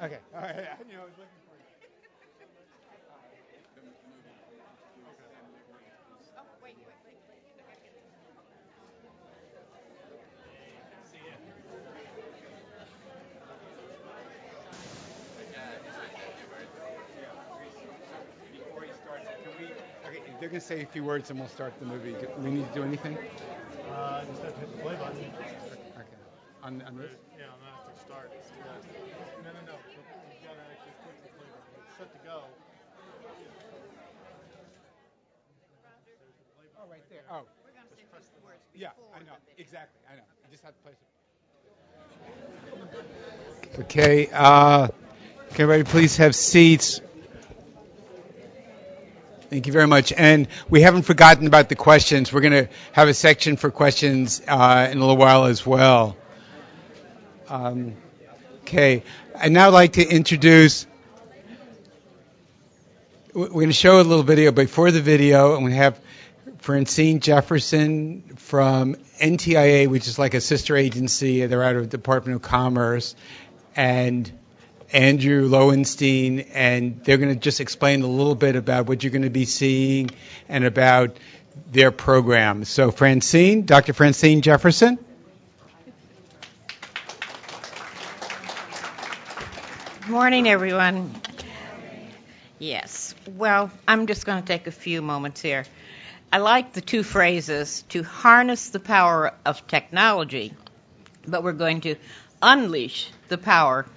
Okay. All right. You know, I was looking for you. Before he starts, can we? Okay, they're going to say a few words and we'll start the movie. Do we need to do anything? Just have to hit the play button. Okay. On this? Yeah, I'm gonna have to start. No. You gotta actually click the play button. It's set to go. Oh, right there. Oh. Just press the button. Yeah, I know. Exactly. I know. You just have to place it. Okay. Can everybody please have seats? Thank you very much. And we haven't forgotten about the questions. We're going to have a section for questions in a little while as well. Okay. I'd now like to introduce, we're going to show a little video. Before the video, and we have Francine Jefferson from NTIA, which is like a sister agency. They're out of the Department of Commerce. And Andrew Lowenstein, and they're going to just explain a little bit about what you're going to be seeing and about their program. So Francine, Dr. Francine Jefferson. Good morning, everyone. Yes, well, I'm just going to take a few moments here. I like the two phrases, to harness the power of technology, but we're going to unleash the power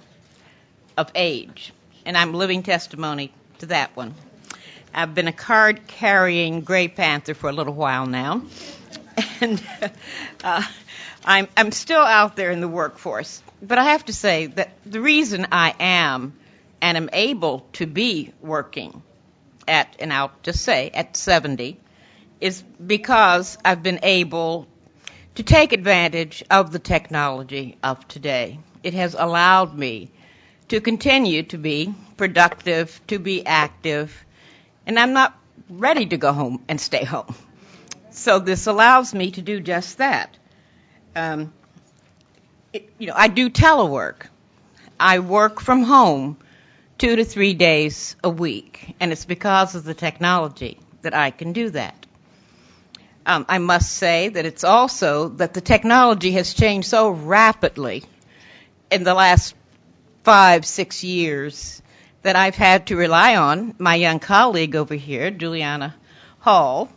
of age, and I'm living testimony to that one. I've been a card-carrying Gray Panther for a little while now, and I'm still out there in the workforce. But I have to say that the reason I am and am able to be working at, and I'll just say at 70, is because I've been able to take advantage of the technology of today. It has allowed me to continue to be productive, to be active, and I'm not ready to go home and stay home. So this allows me to do just that. I do telework. I work from home 2 to 3 days a week, and it's because of the technology that I can do that. I must say that it's also that the technology has changed so rapidly in the last 5-6 years that I've had to rely on my young colleague over here, Juliana Hall,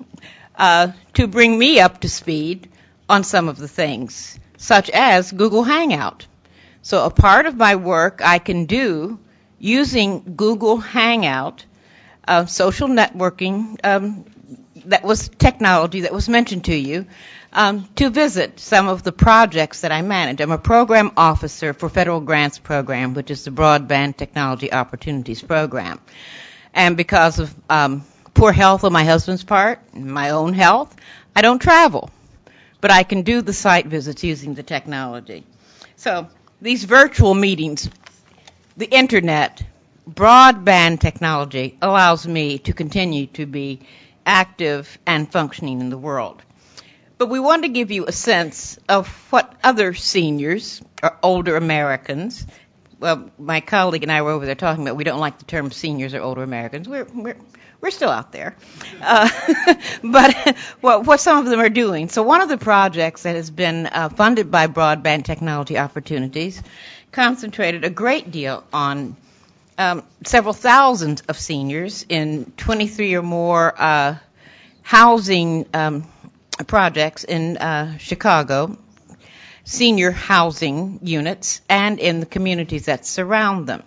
to bring me up to speed on some of the things, such as Google Hangout. So a part of my work I can do using Google Hangout, social networking, that was technology that was mentioned to you, to visit some of the projects that I manage. I'm a program officer for Federal Grants Program, which is the Broadband Technology Opportunities Program. And because of poor health on my husband's part, and my own health, I don't travel. But I can do the site visits using the technology. So these virtual meetings, the Internet, broadband technology allows me to continue to be active and functioning in the world. But we want to give you a sense of what other seniors, or older Americans, well, my colleague and I were over there talking about we don't like the term seniors or older Americans. We're still out there. But what some of them are doing. So one of the projects that has been funded by Broadband Technology Opportunities concentrated a great deal on several thousand of seniors in 23 or more housing projects in Chicago, senior housing units, and in the communities that surround them.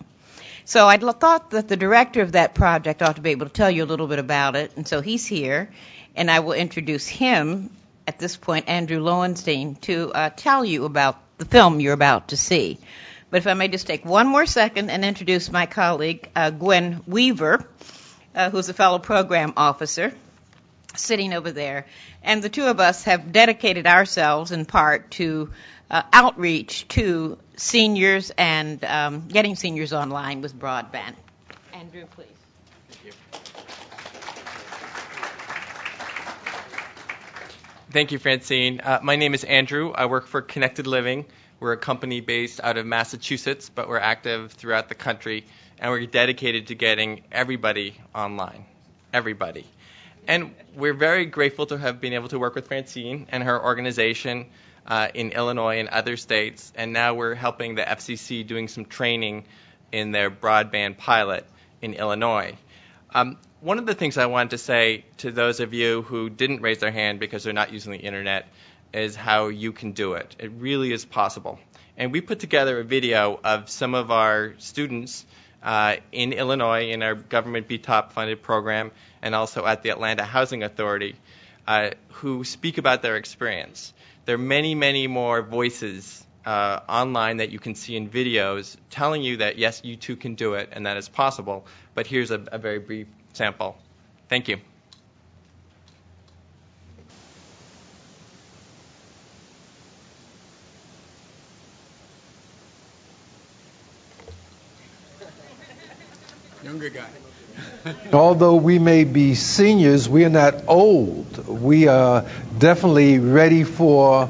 So I thought that the director of that project ought to be able to tell you a little bit about it, and so he's here, and I will introduce him at this point, Andrew Lowenstein, to tell you about the film you're about to see. But if I may just take one more second and introduce my colleague, Gwen Weaver, who's a fellow program officer, sitting over there. And the two of us have dedicated ourselves in part to outreach to seniors and getting seniors online with broadband. Andrew, please. Thank you. Thank you, Francine. My name is Andrew. I work for Connected Living. We're a company based out of Massachusetts, but we're active throughout the country, and we're dedicated to getting everybody online. Everybody. And we're very grateful to have been able to work with Francine and her organization in Illinois and other states. And now we're helping the FCC doing some training in their broadband pilot in Illinois. One of the things I wanted to say to those of you who didn't raise their hand because they're not using the internet is how you can do it. It really is possible. And we put together a video of some of our students in Illinois in our government BTOP funded program and also at the Atlanta Housing Authority who speak about their experience. There are many, many more voices online that you can see in videos telling you that, yes, you too can do it and that it's possible. But here's a very brief sample. Thank you. Younger guy. Although we may be seniors, we are not old. We are definitely ready for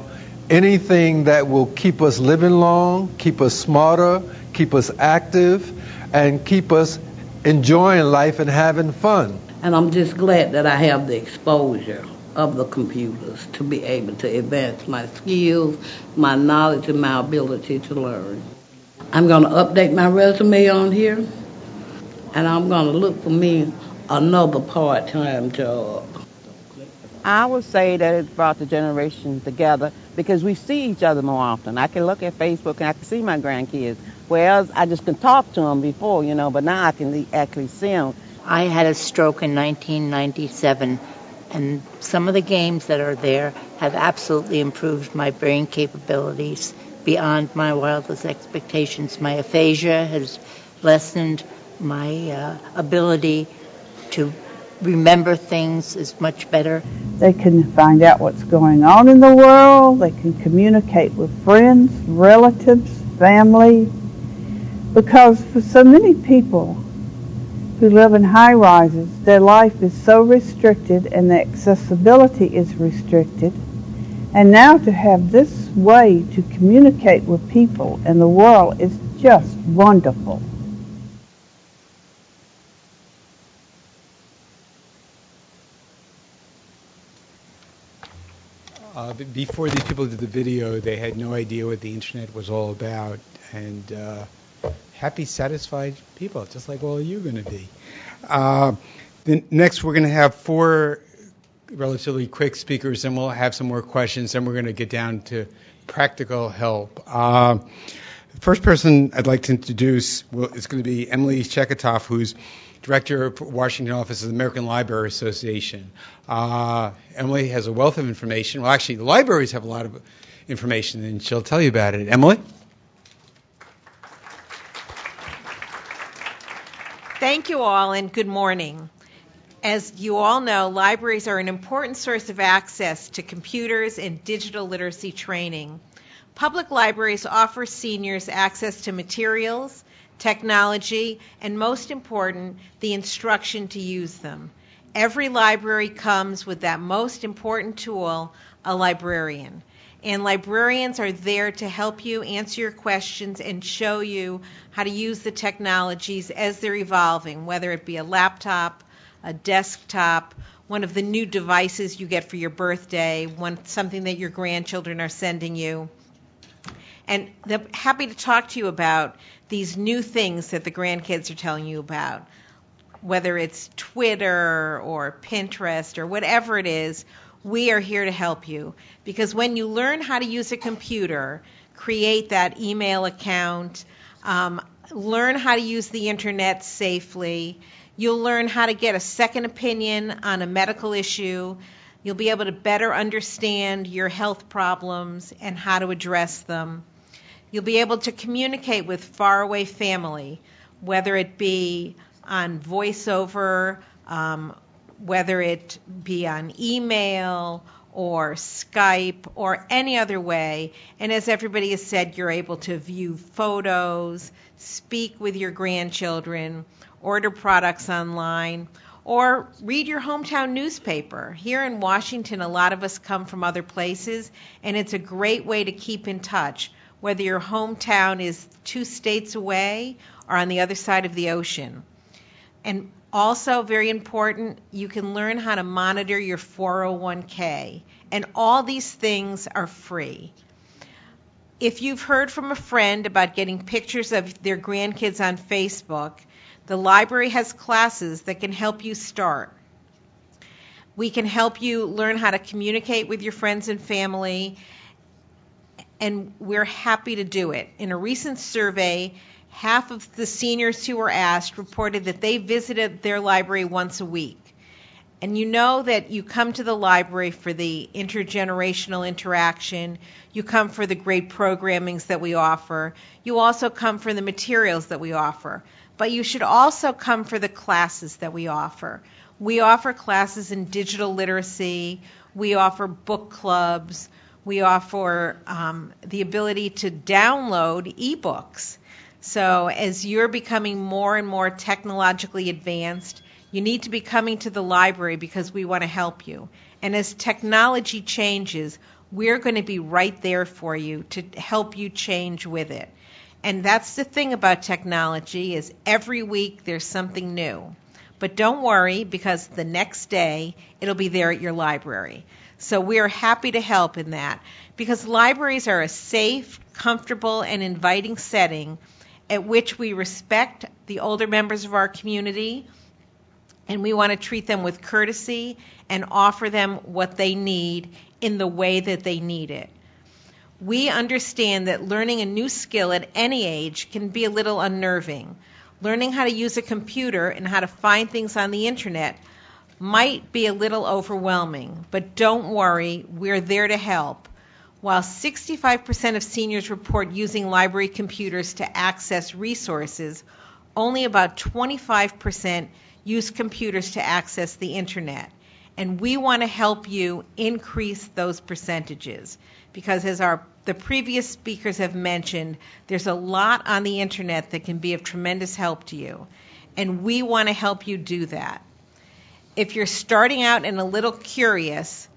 anything that will keep us living long, keep us smarter, keep us active, and keep us enjoying life and having fun. And I'm just glad that I have the exposure of the computers to be able to advance my skills, my knowledge, and my ability to learn. I'm going to update my resume on here, and I'm going to look for me another part-time job. I would say that it's brought the generation together because we see each other more often. I can look at Facebook and I can see my grandkids, whereas I just can talk to them before, but now I can actually see them. I had a stroke in 1997, and some of the games that are there have absolutely improved my brain capabilities beyond my wildest expectations. My aphasia has lessened. My ability to remember things is much better. They can find out what's going on in the world. They can communicate with friends, relatives, family. Because for so many people who live in high-rises, their life is so restricted and the accessibility is restricted. And now to have this way to communicate with people in the world is just wonderful. Before these people did the video, they had no idea what the internet was all about, and happy, satisfied people, just like all of you are going to be. Then next, we're going to have 4 relatively quick speakers, and we'll have some more questions, and we're going to get down to practical help. The first person I'd like to introduce is going to be Emily Chekatoff, who's Director of Washington Office of the American Library Association. Emily has a wealth of information. Well, actually, the libraries have a lot of information, and she'll tell you about it. Emily? Thank you all, and good morning. As you all know, libraries are an important source of access to computers and digital literacy training. Public libraries offer seniors access to materials, technology, and most important, the instruction to use them. Every library comes with that most important tool, a librarian. And librarians are there to help you answer your questions and show you how to use the technologies as they're evolving, whether it be a laptop, a desktop, one of the new devices you get for your birthday, something that your grandchildren are sending you. And they're happy to talk to you about these new things that the grandkids are telling you about, whether it's Twitter or Pinterest or whatever it is. We are here to help you, because when you learn how to use a computer, create that email account, learn how to use the internet safely, you'll learn how to get a second opinion on a medical issue. You'll be able to better understand your health problems and how to address them. You'll be able to communicate with faraway family, whether it be on voiceover, whether it be on email or Skype or any other way. And as everybody has said, you're able to view photos, speak with your grandchildren, order products online, or read your hometown newspaper. Here in Washington, a lot of us come from other places, and it's a great way to keep in touch, whether your hometown is 2 states away or on the other side of the ocean. And also, very important, you can learn how to monitor your 401k. And all these things are free. If you've heard from a friend about getting pictures of their grandkids on Facebook, the library has classes that can help you start. We can help you learn how to communicate with your friends and family, and we're happy to do it. In a recent survey, half of the seniors who were asked reported that they visited their library once a week. And you know that you come to the library for the intergenerational interaction. You come for the great programmings that we offer. You also come for the materials that we offer. But you should also come for the classes that we offer. We offer classes in digital literacy. We offer book clubs. We offer the ability to download ebooks. So as you're becoming more and more technologically advanced, you need to be coming to the library because we want to help you. And as technology changes, we're going to be right there for you to help you change with it. And that's the thing about technology, is every week there's something new. But don't worry, because the next day it'll be there at your library. So we are happy to help in that, because libraries are a safe, comfortable, and inviting setting at which we respect the older members of our community, and we want to treat them with courtesy and offer them what they need in the way that they need it. We understand that learning a new skill at any age can be a little unnerving. Learning how to use a computer and how to find things on the internet might be a little overwhelming, but don't worry, we're there to help. While 65% of seniors report using library computers to access resources, only about 25% use computers to access the internet. And we want to help you increase those percentages, because as the previous speakers have mentioned, there's a lot on the internet that can be of tremendous help to you, and we want to help you do that. If you're starting out and a little curious,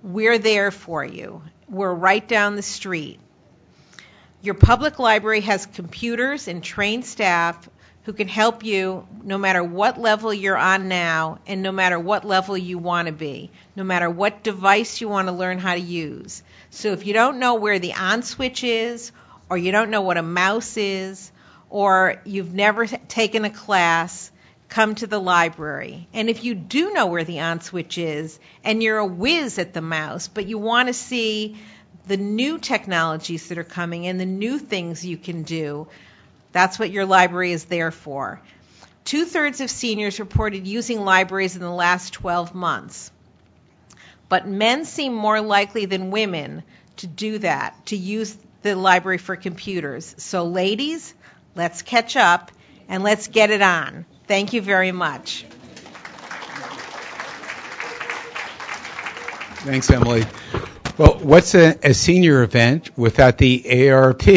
we're there for you. We're right down the street. Your public library has computers and trained staff who can help you no matter what level you're on now and no matter what level you want to be, no matter what device you want to learn how to use. So if you don't know where the on switch is, or you don't know what a mouse is, or you've never taken a class, come to the library. And if you do know where the on switch is and you're a whiz at the mouse, but you want to see the new technologies that are coming and the new things you can do, that's what your library is there for. 2/3 of seniors reported using libraries in the last 12 months. But men seem more likely than women to do that, to use the library for computers. So ladies, let's catch up and let's get it on. Thank you very much. Thanks, Emily. Well, what's a senior event without the ARP?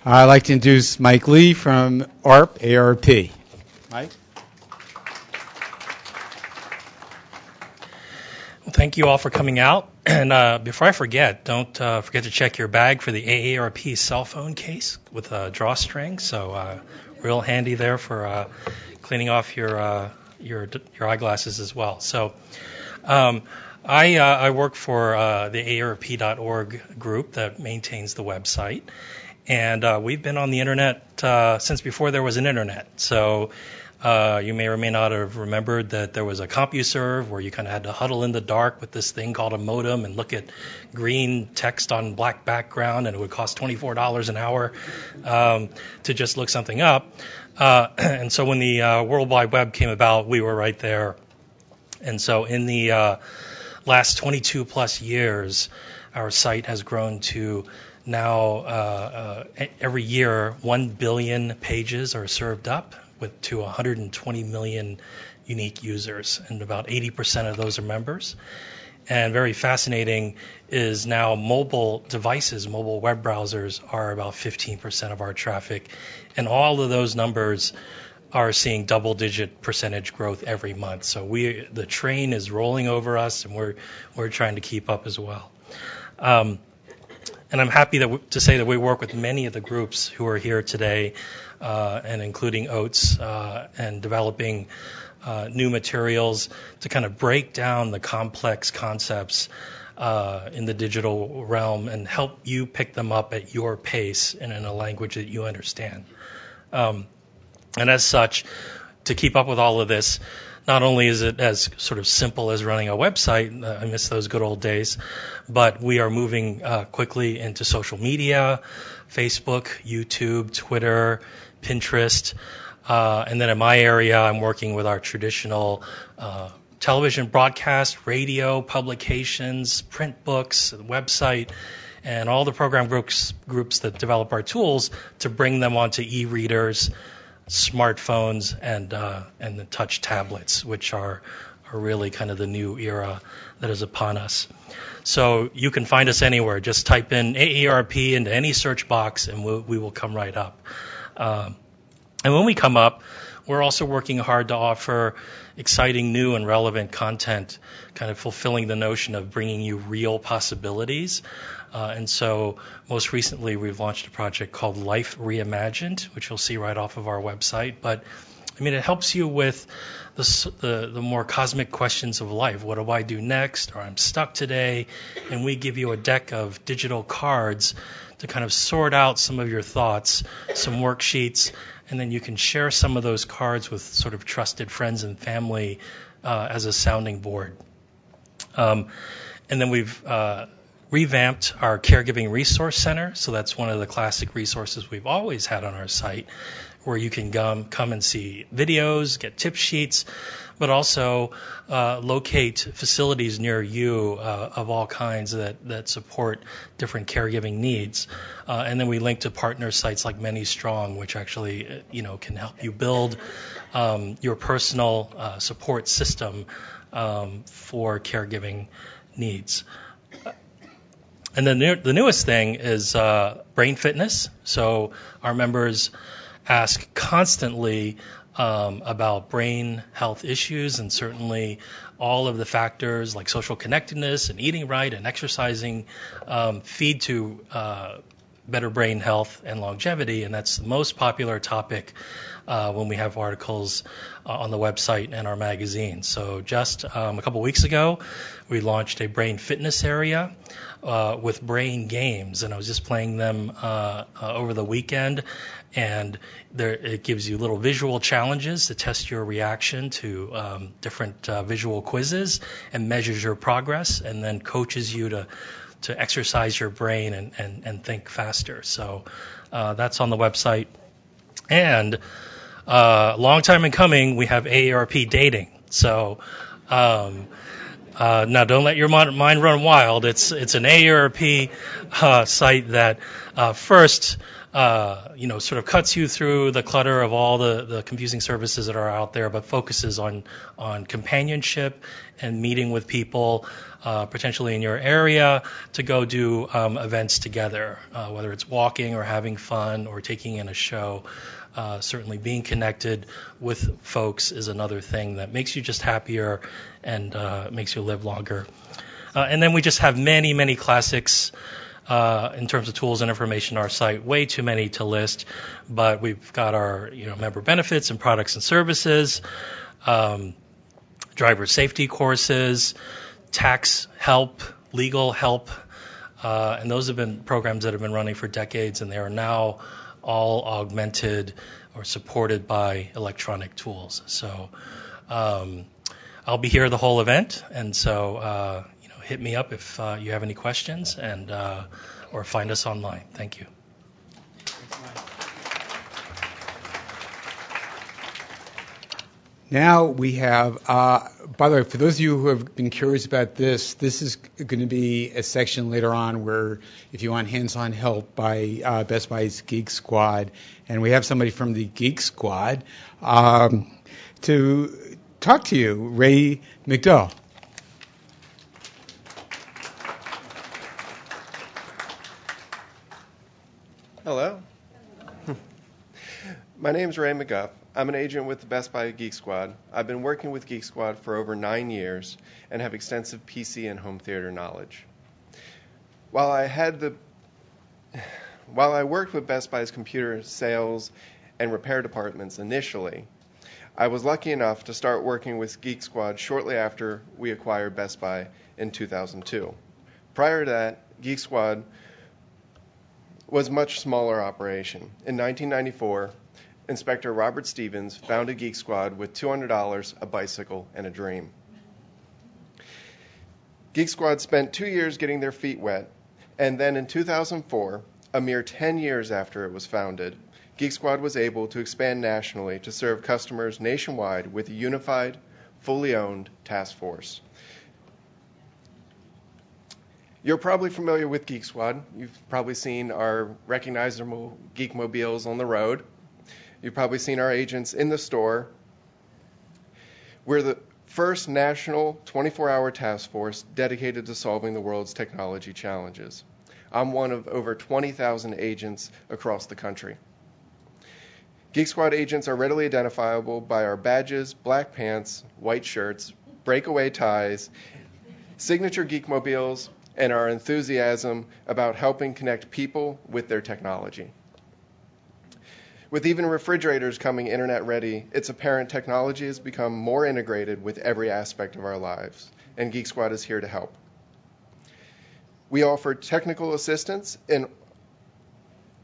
I'd like to introduce Mike Lee from ARP. Mike? Thank you all for coming out. And before I forget, don't forget to check your bag for the AARP cell phone case with a drawstring. So real handy there for cleaning off your eyeglasses as well. So I work for the AARP.org group that maintains the website. And we've been on the internet since before there was an internet. So you may or may not have remembered that there was a CompuServe where you kind of had to huddle in the dark with this thing called a modem and look at green text on black background, and it would cost $24 an hour to just look something up. And so when the World Wide Web came about, we were right there. And so in the last 22 plus years, our site has grown to now every year 1 billion pages are served up with to 120 million unique users, and about 80% of those are members. And very fascinating is now mobile devices, mobile web browsers are about 15% of our traffic, and all of those numbers are seeing double-digit percentage growth every month. So the train is rolling over us, and we're trying to keep up as well. And I'm happy to say that we work with many of the groups who are here today, and including Oates, and developing new materials to kind of break down the complex concepts in the digital realm and help you pick them up at your pace and in a language that you understand. And as such, to keep up with all of this, not only is it as sort of simple as running a website, I miss those good old days, but we are moving quickly into social media, Facebook, YouTube, Twitter, Pinterest, and then in my area, I'm working with our traditional television broadcast, radio, publications, print books, website, and all the program groups that develop our tools to bring them onto e-readers, smartphones, and the touch tablets, which are really kind of the new era that is upon us. So you can find us anywhere. Just type in AARP into any search box, and we will come right up. And when we come up, we're also working hard to offer exciting, new, and relevant content, kind of fulfilling the notion of bringing you real possibilities. And so most recently, we've launched a project called Life Reimagined, which you'll see right off of our website. But, I mean, it helps you with the more cosmic questions of life. What do I do next? Or I'm stuck today. And we give you a deck of digital cards to kind of sort out some of your thoughts, some worksheets, and then you can share some of those cards with sort of trusted friends and family as a sounding board. And then we've revamped our Caregiving Resource Center. So that's one of the classic resources we've always had on our site, where you can come and see videos, get tip sheets, but also locate facilities near you of all kinds that support different caregiving needs. And then we link to partner sites like Many Strong, which actually can help you build your personal support system for caregiving needs. And then the newest thing is brain fitness. So our members ask constantly about brain health issues, and certainly all of the factors like social connectedness and eating right and exercising feed to better brain health and longevity, and that's the most popular topic when we have articles on the website and our magazine. So just a couple weeks ago, we launched a brain fitness area with brain games, and I was just playing them over the weekend, and it gives you little visual challenges to test your reaction to different visual quizzes and measures your progress, and then coaches you to exercise your brain and think faster. So that's on the website. And long time in coming, we have AARP dating. So now don't let your mind run wild. It's an AARP site that first sort of cuts you through the clutter of all the confusing services that are out there, but focuses on companionship and meeting with people, potentially in your area, to go do events together, whether it's walking or having fun or taking in a show. Certainly being connected with folks is another thing that makes you just happier and makes you live longer. And then we just have many, many classics in terms of tools and information on our site, way too many to list, but we've got our member benefits and products and services, driver safety courses, tax help, legal help, and those have been programs that have been running for decades, and they are now all augmented or supported by electronic tools. So I'll be here the whole event, and so hit me up if you have any questions, and or find us online. Thank you. Now we have, by the way, for those of you who have been curious about this is going to be a section later on where if you want hands-on help by Best Buy's Geek Squad, and we have somebody from the Geek Squad to talk to you, Ray McDowell. Hello. My name is Ray McGuff. I'm an agent with the Best Buy Geek Squad. I've been working with Geek Squad for over 9 years and have extensive PC and home theater knowledge. While I worked with Best Buy's computer sales and repair departments initially, I was lucky enough to start working with Geek Squad shortly after we acquired Best Buy in 2002. Prior to that, Geek Squad was a much smaller operation. In 1994, Inspector Robert Stevens founded Geek Squad with $200, a bicycle, and a dream. Geek Squad spent 2 years getting their feet wet, and then in 2004, a mere 10 years after it was founded, Geek Squad was able to expand nationally to serve customers nationwide with a unified, fully owned task force. You're probably familiar with Geek Squad. You've probably seen our recognizable Geekmobiles on the road. You've probably seen our agents in the store. We're the first national 24-hour task force dedicated to solving the world's technology challenges. I'm one of over 20,000 agents across the country. Geek Squad agents are readily identifiable by our badges, black pants, white shirts, breakaway ties, signature Geekmobiles, and our enthusiasm about helping connect people with their technology. With even refrigerators coming internet ready, it's apparent technology has become more integrated with every aspect of our lives, and Geek Squad is here to help. We offer technical assistance in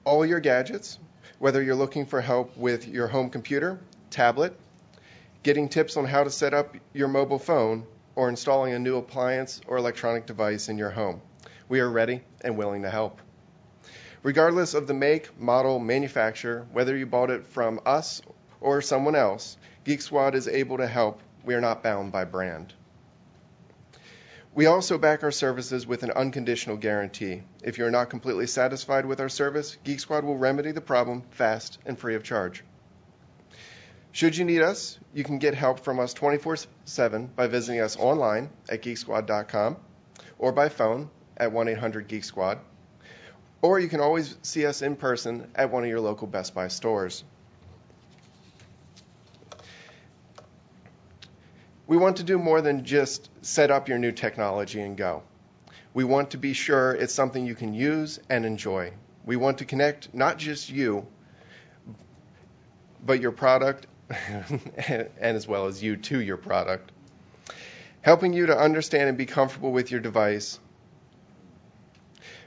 all your gadgets, whether you're looking for help with your home computer, tablet, getting tips on how to set up your mobile phone, or installing a new appliance or electronic device in your home. We are ready and willing to help. Regardless of the make, model, manufacturer, whether you bought it from us or someone else, Geek Squad is able to help. We are not bound by brand. We also back our services with an unconditional guarantee. If you're not completely satisfied with our service, Geek Squad will remedy the problem fast and free of charge. Should you need us, you can get help from us 24/7 by visiting us online at geeksquad.com or by phone at 1-800-GEEK-SQUAD. Or you can always see us in person at one of your local Best Buy stores. We want to do more than just set up your new technology and go. We want to be sure it's something you can use and enjoy. We want to connect not just you, but your product and as well as you to your product, helping you to understand and be comfortable with your device.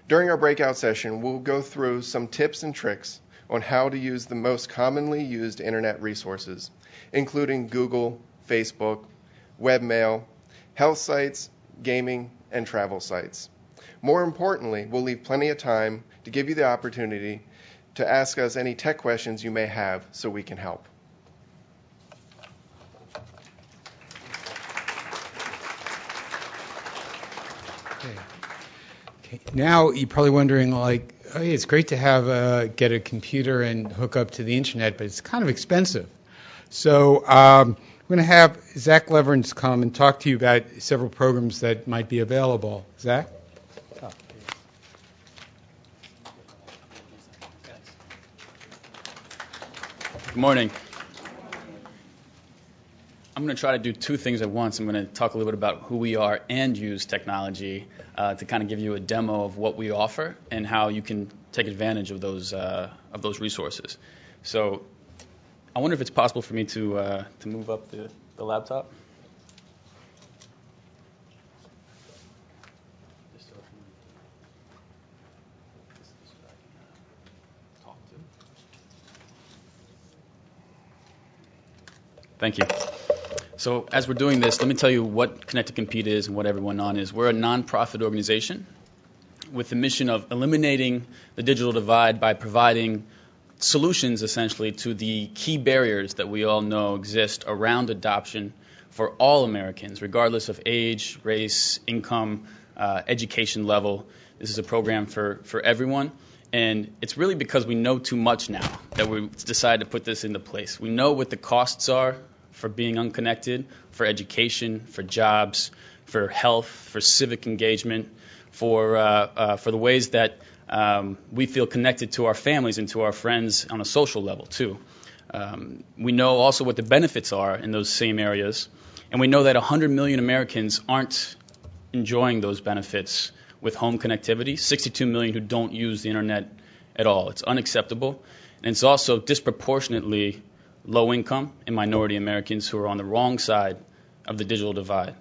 During our breakout session, we'll go through some tips and tricks on how to use the most commonly used internet resources, including Google, Facebook, webmail, health sites, gaming, and travel sites. More importantly, we'll leave plenty of time to give you the opportunity to ask us any tech questions you may have so we can help. Okay. Now you're probably wondering, like, Oh, yeah, it's great to have get a computer and hook up to the internet, but it's kind of expensive. So I'm going to have Zach Leverins come and talk to you about several programs that might be available. Zach? Good morning. I'm going to try to do two things at once. I'm going to talk a little bit about who we are and use technology to kind of give you a demo of what we offer and how you can take advantage of those resources. So I wonder if it's possible for me to move up the laptop. Thank you. So as we're doing this, let me tell you what Connect to Compete is and what Everyone On is. We're a nonprofit organization with the mission of eliminating the digital divide by providing solutions, essentially, to the key barriers that we all know exist around adoption for all Americans, regardless of age, race, income, education level. This is a program for everyone. And it's really because we know too much now that we decided to put this into place. We know what the costs are for being unconnected, for education, for jobs, for health, for civic engagement, for the ways that we feel connected to our families and to our friends on a social level too. We know also what the benefits are in those same areas, and we know that 100 million Americans aren't enjoying those benefits with home connectivity, 62 million who don't use the internet at all. It's unacceptable, and it's also disproportionately low income and minority Americans who are on the wrong side of the digital divide.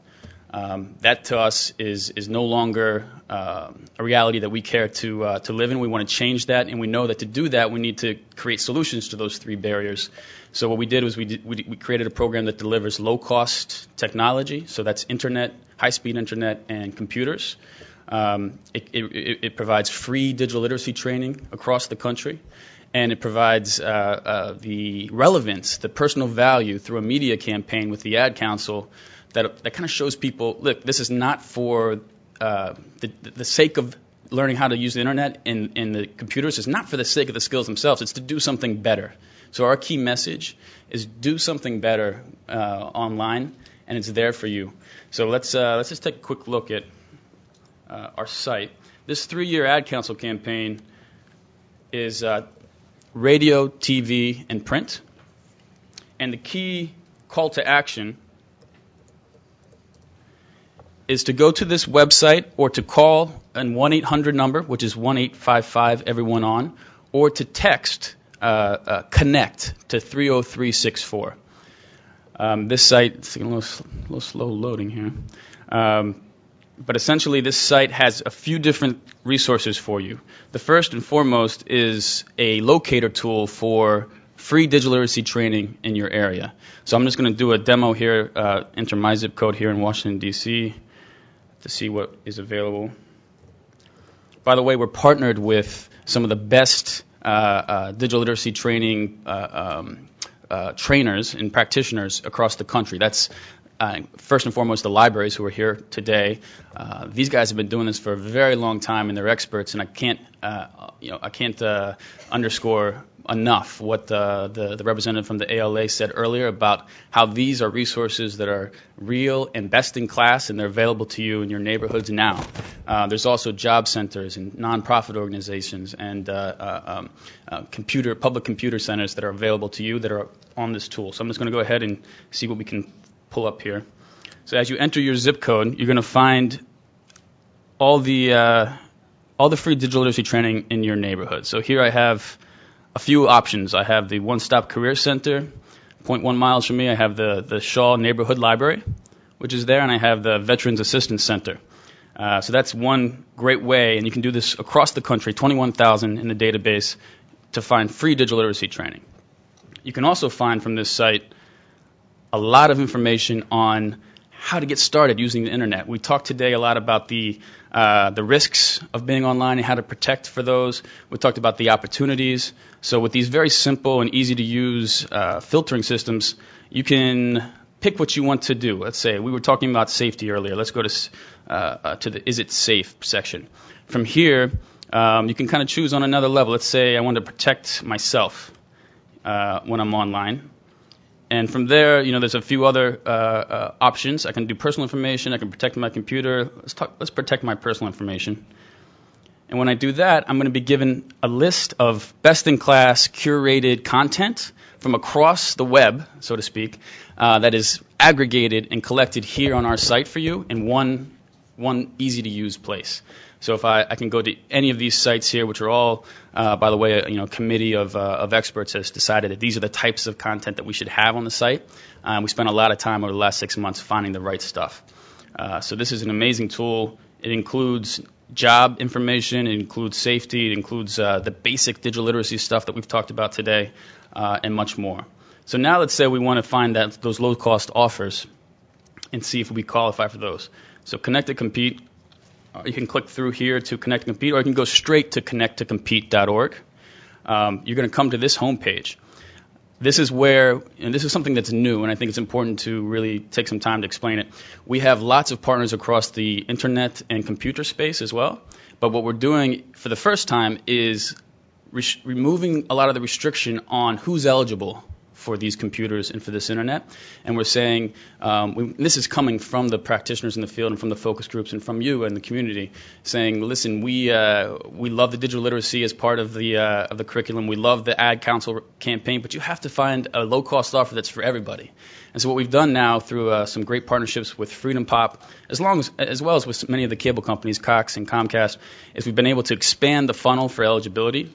That to us is no longer a reality that we care to live in. We want to change that, and we know that to do that we need to create solutions to those three barriers. So what we did was we created a program that delivers low-cost technology. So that's internet, high-speed internet, and computers. It provides free digital literacy training across the country, and it provides the relevance, the personal value through a media campaign with the Ad Council that kind of shows people, look, this is not for the sake of learning how to use the internet and the computers. It's not for the sake of the skills themselves. It's to do something better. So our key message is do something better online, and it's there for you. So let's just take a quick look at our site. This 3-year Ad Council campaign is radio, TV, and print. And the key call to action is to go to this website or to call an 1-800 number, which is 1-855-EVERYONE-ON, or to text CONNECT to 30364. This site, it's a little slow loading here. But essentially, this site has a few different resources for you. The first and foremost is a locator tool for free digital literacy training in your area. So I'm just going to do a demo here, enter my zip code here in Washington, D.C., to see what is available. By the way, we're partnered with some of the best digital literacy training trainers and practitioners across the country. That's first and foremost the libraries who are here today. These guys have been doing this for a very long time, and they're experts. And I can't underscore enough what the representative from the ALA said earlier about how these are resources that are real and best in class, and they're available to you in your neighborhoods now. There's also job centers and nonprofit organizations and public computer centers that are available to you that are on this tool. So I'm just going to go ahead and see what we can pull up here. So as you enter your zip code, you're going to find all the free digital literacy training in your neighborhood. So here I have a few options. I have the One Stop Career Center, 0.1 miles from me. I have the Shaw Neighborhood Library, which is there, and I have the Veterans Assistance Center. So that's one great way, and you can do this across the country, 21,000 in the database, to find free digital literacy training. You can also find from this site a lot of information on how to get started using the internet. We talked today a lot about the risks of being online and how to protect for those. We talked about the opportunities. So with these very simple and easy to use filtering systems, you can pick what you want to do. Let's say we were talking about safety earlier. Let's go to the Is It Safe section. From here, You can kind of choose on another level. Let's say I want to protect myself when I'm online. And from there, there's a few other options. I can do personal information. I can protect my computer. Let's protect my personal information. And when I do that, I'm going to be given a list of best-in-class curated content from across the web, so to speak, that is aggregated and collected here on our site for you in one easy-to-use place. So if I can go to any of these sites here, which are all, by the way, a committee of experts has decided that these are the types of content that we should have on the site. We spent a lot of time over the last 6 months finding the right stuff. So this is an amazing tool. It includes job information, it includes safety, it includes the basic digital literacy stuff that we've talked about today, and much more. So now let's say we want to find those low-cost offers and see if we qualify for those. So Connect to Compete, you can click through here to Connect to Compete, or you can go straight to connecttocompete.org. You're going to come to this homepage. This is where, and this is something that's new, and I think it's important to really take some time to explain it. We have lots of partners across the internet and computer space as well, but what we're doing for the first time is removing a lot of the restriction on who's eligible for these computers and for this internet. And we're saying, this is coming from the practitioners in the field and from the focus groups and from you and the community, saying, listen, we love the digital literacy as part of the curriculum. We love the Ad Council campaign, but you have to find a low-cost offer that's for everybody. And so what we've done now through some great partnerships with Freedom Pop, as well as with many of the cable companies, Cox and Comcast, is we've been able to expand the funnel for eligibility.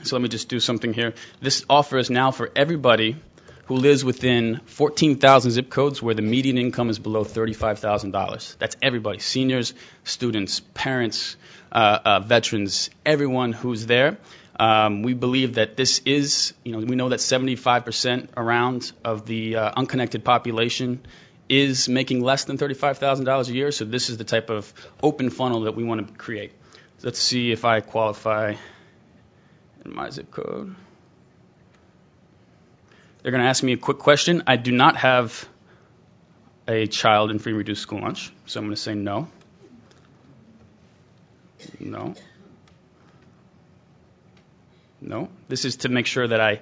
So let me just do something here. This offer is now for everybody who lives within 14,000 zip codes where the median income is below $35,000. That's everybody, seniors, students, parents, veterans, everyone who's there. We believe that this is, we know that 75% around of the unconnected population is making less than $35,000 a year, so this is the type of open funnel that we want to create. Let's see if I qualify in my zip code. They're going to ask me a quick question. I do not have a child in free and reduced school lunch, so I'm going to say no. No. No. This is to make sure that I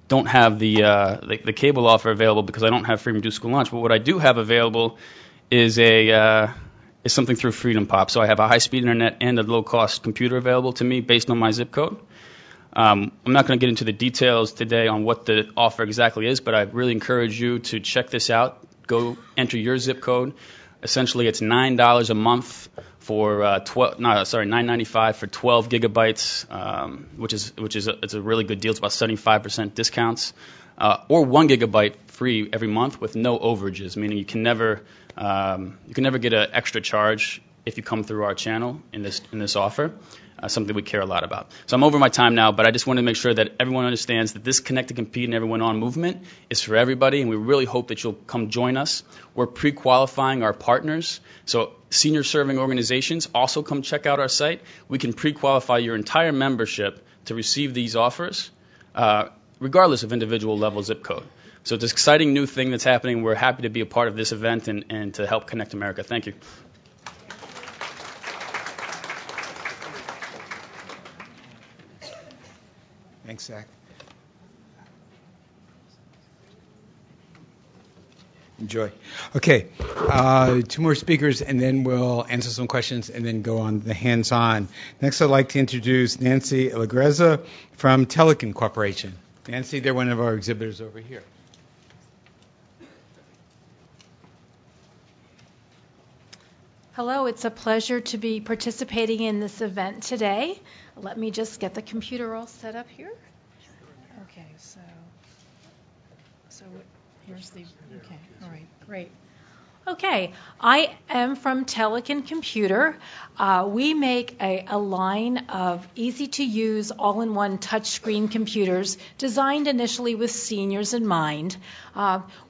don't have the cable offer available because I don't have free and reduced school lunch. But what I do have available is is something through Freedom Pop. So I have a high-speed internet and a low-cost computer available to me based on my zip code. I'm not going to get into the details today on what the offer exactly is, but I really encourage you to check this out. Go enter your zip code. Essentially, it's $9 a month for $9.95 for 12 gigabytes, which is a really good deal. It's about 75% discounts, or 1 gigabyte free every month with no overages, meaning you can never get an extra charge if you come through our channel in this offer. Something we care a lot about. So I'm over my time now, but I just want to make sure that everyone understands that this Connect to Compete and Everyone On movement is for everybody, and we really hope that you'll come join us. We're pre-qualifying our partners, so senior serving organizations also come check out our site. We can pre-qualify your entire membership to receive these offers, regardless of individual level zip code. So it's an exciting new thing that's happening. We're happy to be a part of this event and to help connect America. Thank you. Thanks, Zach. Enjoy. Okay, 2 more speakers, and then we'll answer some questions and then go on the hands-on. Next, I'd like to introduce Nancy Lagreza from Telekin Corporation. Nancy, they're one of our exhibitors over here. Hello, it's a pleasure to be participating in this event today. Let me just get the computer all set up here. Okay, so here's the, okay, all right, great. Okay, I am from Telekin Computer. We make a line of easy-to-use, all-in-one touchscreen computers designed initially with seniors in mind.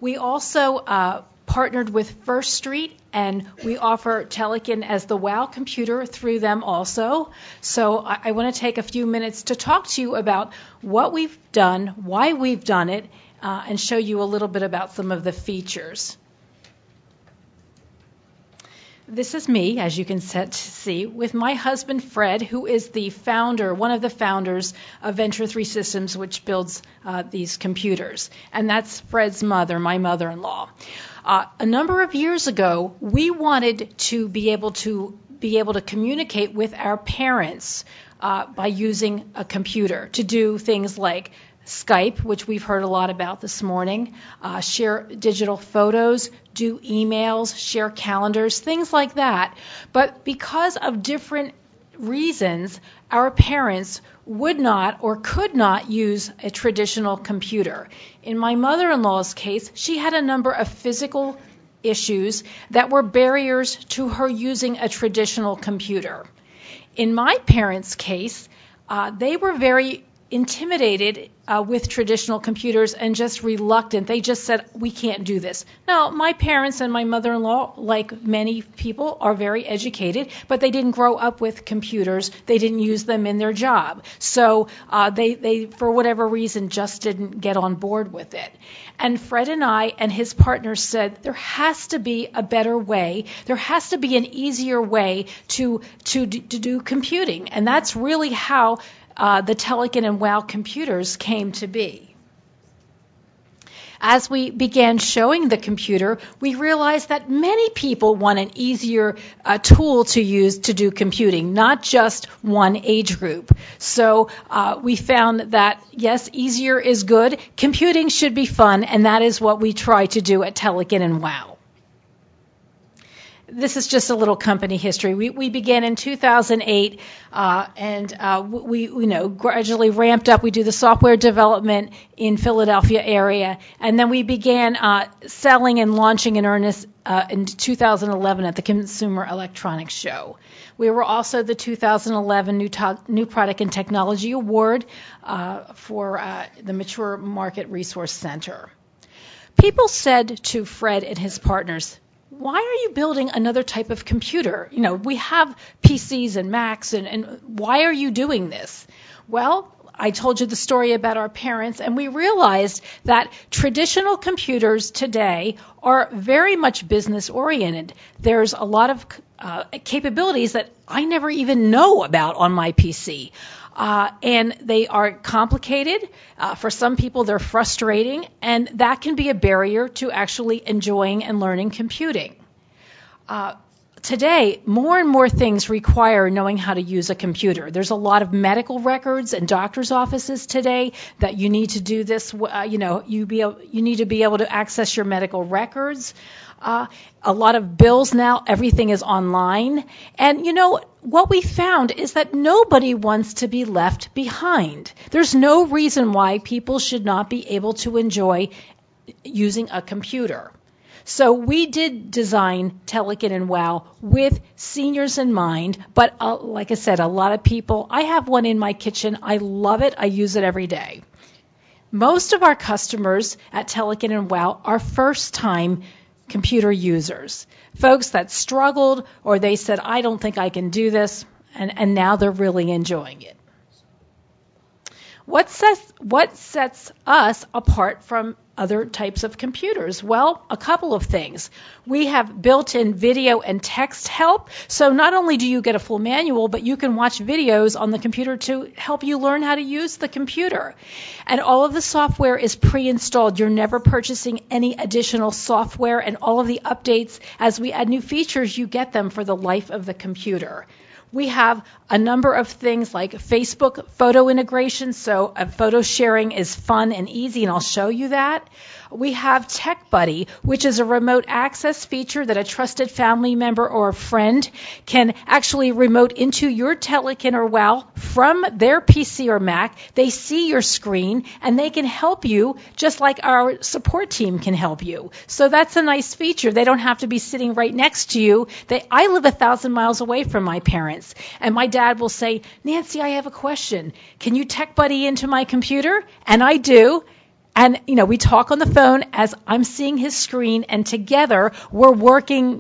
We also partnered with First Street, and we offer Telekin as the WOW computer through them also. So I want to take a few minutes to talk to you about what we've done, why we've done it, and show you a little bit about some of the features. this is me, as you can see, with my husband Fred, who is the founder, one of the founders of Venture 3 Systems, which builds these computers. And that's Fred's mother, my mother-in-law. A number of years ago, we wanted to be able to communicate with our parents by using a computer to do things like Skype, which we've heard a lot about this morning, share digital photos, do emails, share calendars, things like that. But because of different reasons, our parents would not or could not use a traditional computer. In my mother-in-law's case, she had a number of physical issues that were barriers to her using a traditional computer. In my parents' case, they were very intimidated with traditional computers and just reluctant. They just said, we can't do this. Now, my parents and my mother-in-law, like many people, are very educated, but they didn't grow up with computers. They didn't use them in their job. So they, for whatever reason, just didn't get on board with it. And Fred and I and his partners said, there has to be a better way. There has to be an easier way to do computing. And that's really how the Telekin and WOW computers came to be. As we began showing the computer, we realized that many people want an easier tool to use to do computing, not just one age group. So we found that, yes, easier is good. Computing should be fun, and that is what we try to do at Telekin and WOW. This is just a little company history. We began in 2008, and we gradually ramped up. We do the software development in Philadelphia area, and then we began selling and launching in earnest in 2011 at the Consumer Electronics Show. We were also the 2011 New Product and Technology Award for the Mature Market Resource Center. People said to Fred and his partners, why are you building another type of computer? We have PCs and Macs, and why are you doing this? Well, I told you the story about our parents, and we realized that traditional computers today are very much business-oriented. There's a lot of capabilities that I never even know about on my PC. And they are complicated. For some people, they're frustrating, and that can be a barrier to actually enjoying and learning computing. Today, more and more things require knowing how to use a computer. There's a lot of medical records and doctor's offices today that you need to do this. You need to be able to access your medical records. A lot of bills now, everything is online. And what we found is that nobody wants to be left behind. There's no reason why people should not be able to enjoy using a computer. So we did design Telekin and WOW with seniors in mind, but like I said, a lot of people, I have one in my kitchen. I love it. I use it every day. Most of our customers at Telekin and WOW are first-time computer users, folks that struggled or they said, I don't think I can do this, and now they're really enjoying it. What sets us apart from other types of computers? Well, a couple of things. We have built-in video and text help, so not only do you get a full manual, but you can watch videos on the computer to help you learn how to use the computer. And all of the software is pre-installed. You're never purchasing any additional software, and all of the updates, as we add new features, you get them for the life of the computer. We have a number of things like Facebook photo integration, so photo sharing is fun and easy, and I'll show you that. We have Tech Buddy, which is a remote access feature that a trusted family member or a friend can actually remote into your Telekin or WOW from their PC or Mac. They see your screen, and they can help you just like our support team can help you. So that's a nice feature. They don't have to be sitting right next to you. I live 1,000 miles away from my parents, and my dad will say, Nancy, I have a question. Can you Tech Buddy into my computer? And I do. And, we talk on the phone as I'm seeing his screen, and together we're working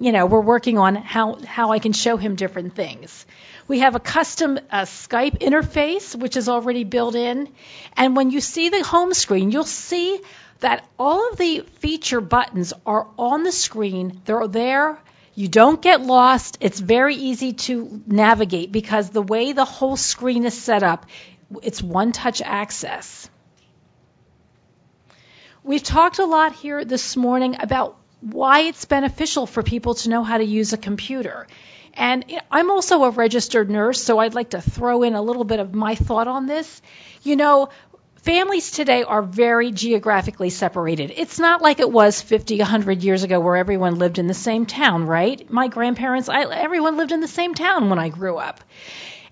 on how I can show him different things. We have a custom Skype interface, which is already built in. And when you see the home screen, you'll see that all of the feature buttons are on the screen. They're there. You don't get lost. It's very easy to navigate because the way the whole screen is set up, it's one-touch access. We've talked a lot here this morning about why it's beneficial for people to know how to use a computer. And I'm also a registered nurse, so I'd like to throw in a little bit of my thought on this. You know, families today are very geographically separated. It's not like it was 50, 100 years ago where everyone lived in the same town, right? My grandparents, everyone lived in the same town when I grew up.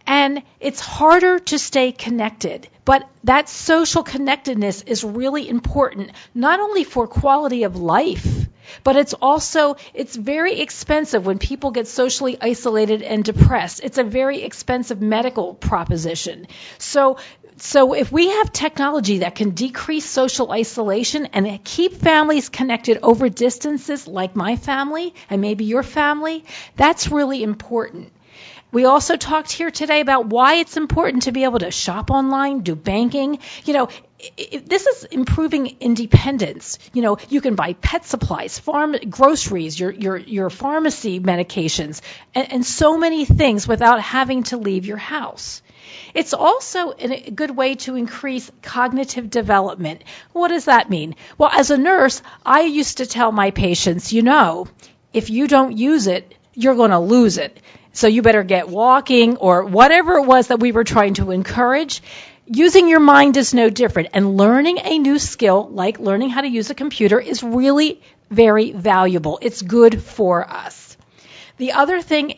And it's harder to stay connected. But that social connectedness is really important, not only for quality of life, but it's very expensive when people get socially isolated and depressed. It's a very expensive medical proposition. So if we have technology that can decrease social isolation and keep families connected over distances like my family and maybe your family, that's really important. We also talked here today about why it's important to be able to shop online, do banking. You know, this is improving independence. You know, you can buy pet supplies, groceries, your pharmacy medications, and so many things without having to leave your house. It's also a good way to increase cognitive development. What does that mean? Well, as a nurse, I used to tell my patients, you know, if you don't use it, you're going to lose it. So you better get walking or whatever it was that we were trying to encourage. Using your mind is no different. And learning a new skill, like learning how to use a computer, is really very valuable. It's good for us. The other thing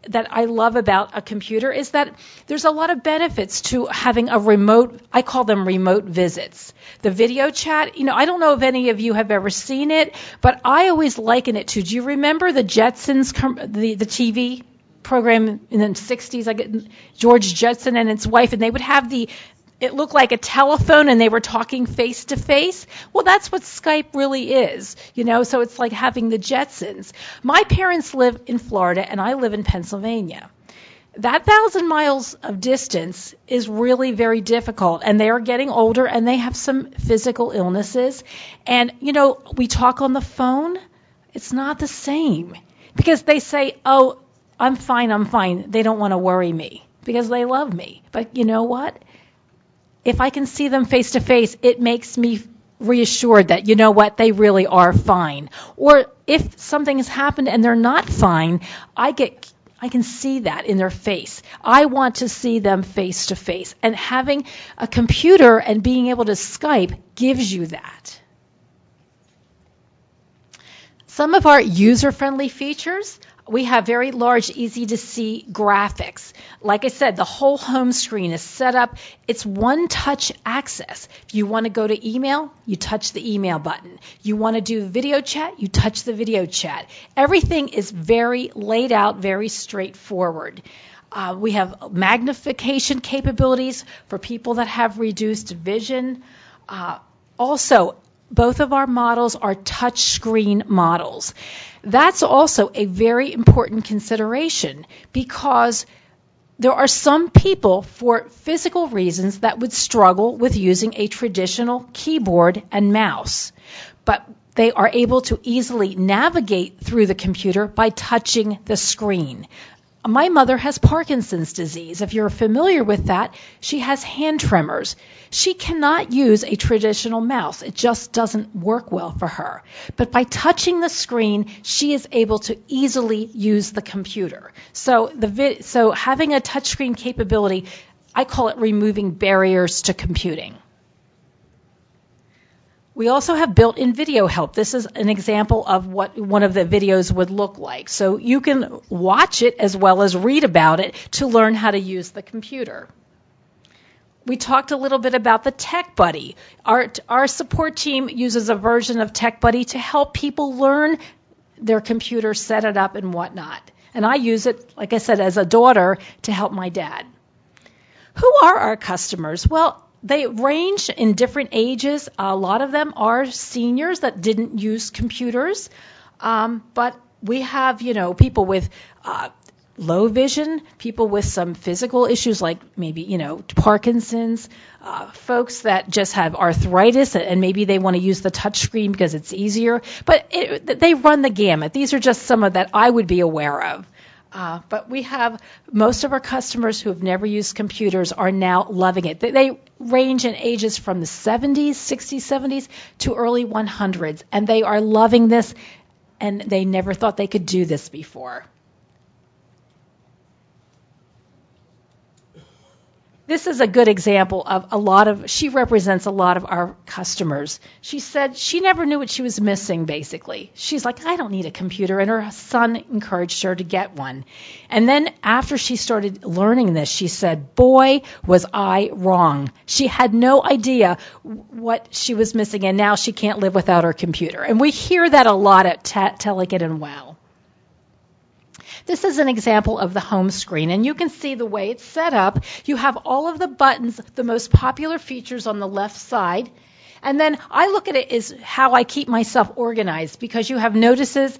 that I love about a computer is that there's a lot of benefits to having a remote, I call them remote visits. The video chat, you know, I don't know if any of you have ever seen it, but I always liken it to, do you remember the Jetsons, the TV program in the 60s, George Jetson and his wife, and they would have it looked like a telephone and they were talking face to face. Well, that's what Skype really is, you know, so it's like having the Jetsons. My parents live in Florida and I live in Pennsylvania. That 1,000 miles of distance is really very difficult, and they are getting older and they have some physical illnesses. And, you know, we talk on the phone. It's not the same because they say, oh, I'm fine. They don't want to worry me because they love me. But you know what? If I can see them face to face, it makes me reassured that, you know what, they really are fine. Or if something has happened and they're not fine, I can see that in their face. I want to see them face to face. And having a computer and being able to Skype gives you that. Some of our user-friendly features, we have very large, easy-to-see graphics. Like I said, the whole home screen is set up. It's one-touch access. If you want to go to email, you touch the email button. You want to do video chat, you touch the video chat. Everything is very laid out, very straightforward. We have magnification capabilities for people that have reduced vision. Also, both of our models are touch screen models. That's also a very important consideration because there are some people for physical reasons that would struggle with using a traditional keyboard and mouse, but they are able to easily navigate through the computer by touching the screen. My mother has Parkinson's disease. If you're familiar with that, she has hand tremors. She cannot use a traditional mouse. It just doesn't work well for her. But by touching the screen, she is able to easily use the computer. So having a touchscreen capability, I call it removing barriers to computing. We also have built-in video help. This is an example of what one of the videos would look like. So you can watch it as well as read about it to learn how to use the computer. We talked a little bit about the Tech Buddy. Our support team uses a version of Tech Buddy to help people learn their computer, set it up, and whatnot. And I use it, like I said, as a daughter to help my dad. Who are our customers? Well, they range in different ages. A lot of them are seniors that didn't use computers, but we have, people with low vision, people with some physical issues like maybe, Parkinson's, folks that just have arthritis and maybe they want to use the touch screen because it's easier. But they run the gamut. These are just some of that I would be aware of. But we have most of our customers who have never used computers are now loving it. They range in ages from the 70s, 60s, 70s to early 100s, and they are loving this, and they never thought they could do this before. This is a good example of she represents a lot of our customers. She said she never knew what she was missing, basically. She's like, I don't need a computer, and her son encouraged her to get one. And then after she started learning this, she said, boy, was I wrong. She had no idea what she was missing, and now she can't live without her computer. And we hear that a lot at Telecad and WOW. This is an example of the home screen, and you can see the way it's set up. You have all of the buttons, the most popular features on the left side, and then I look at it as how I keep myself organized, because you have notices,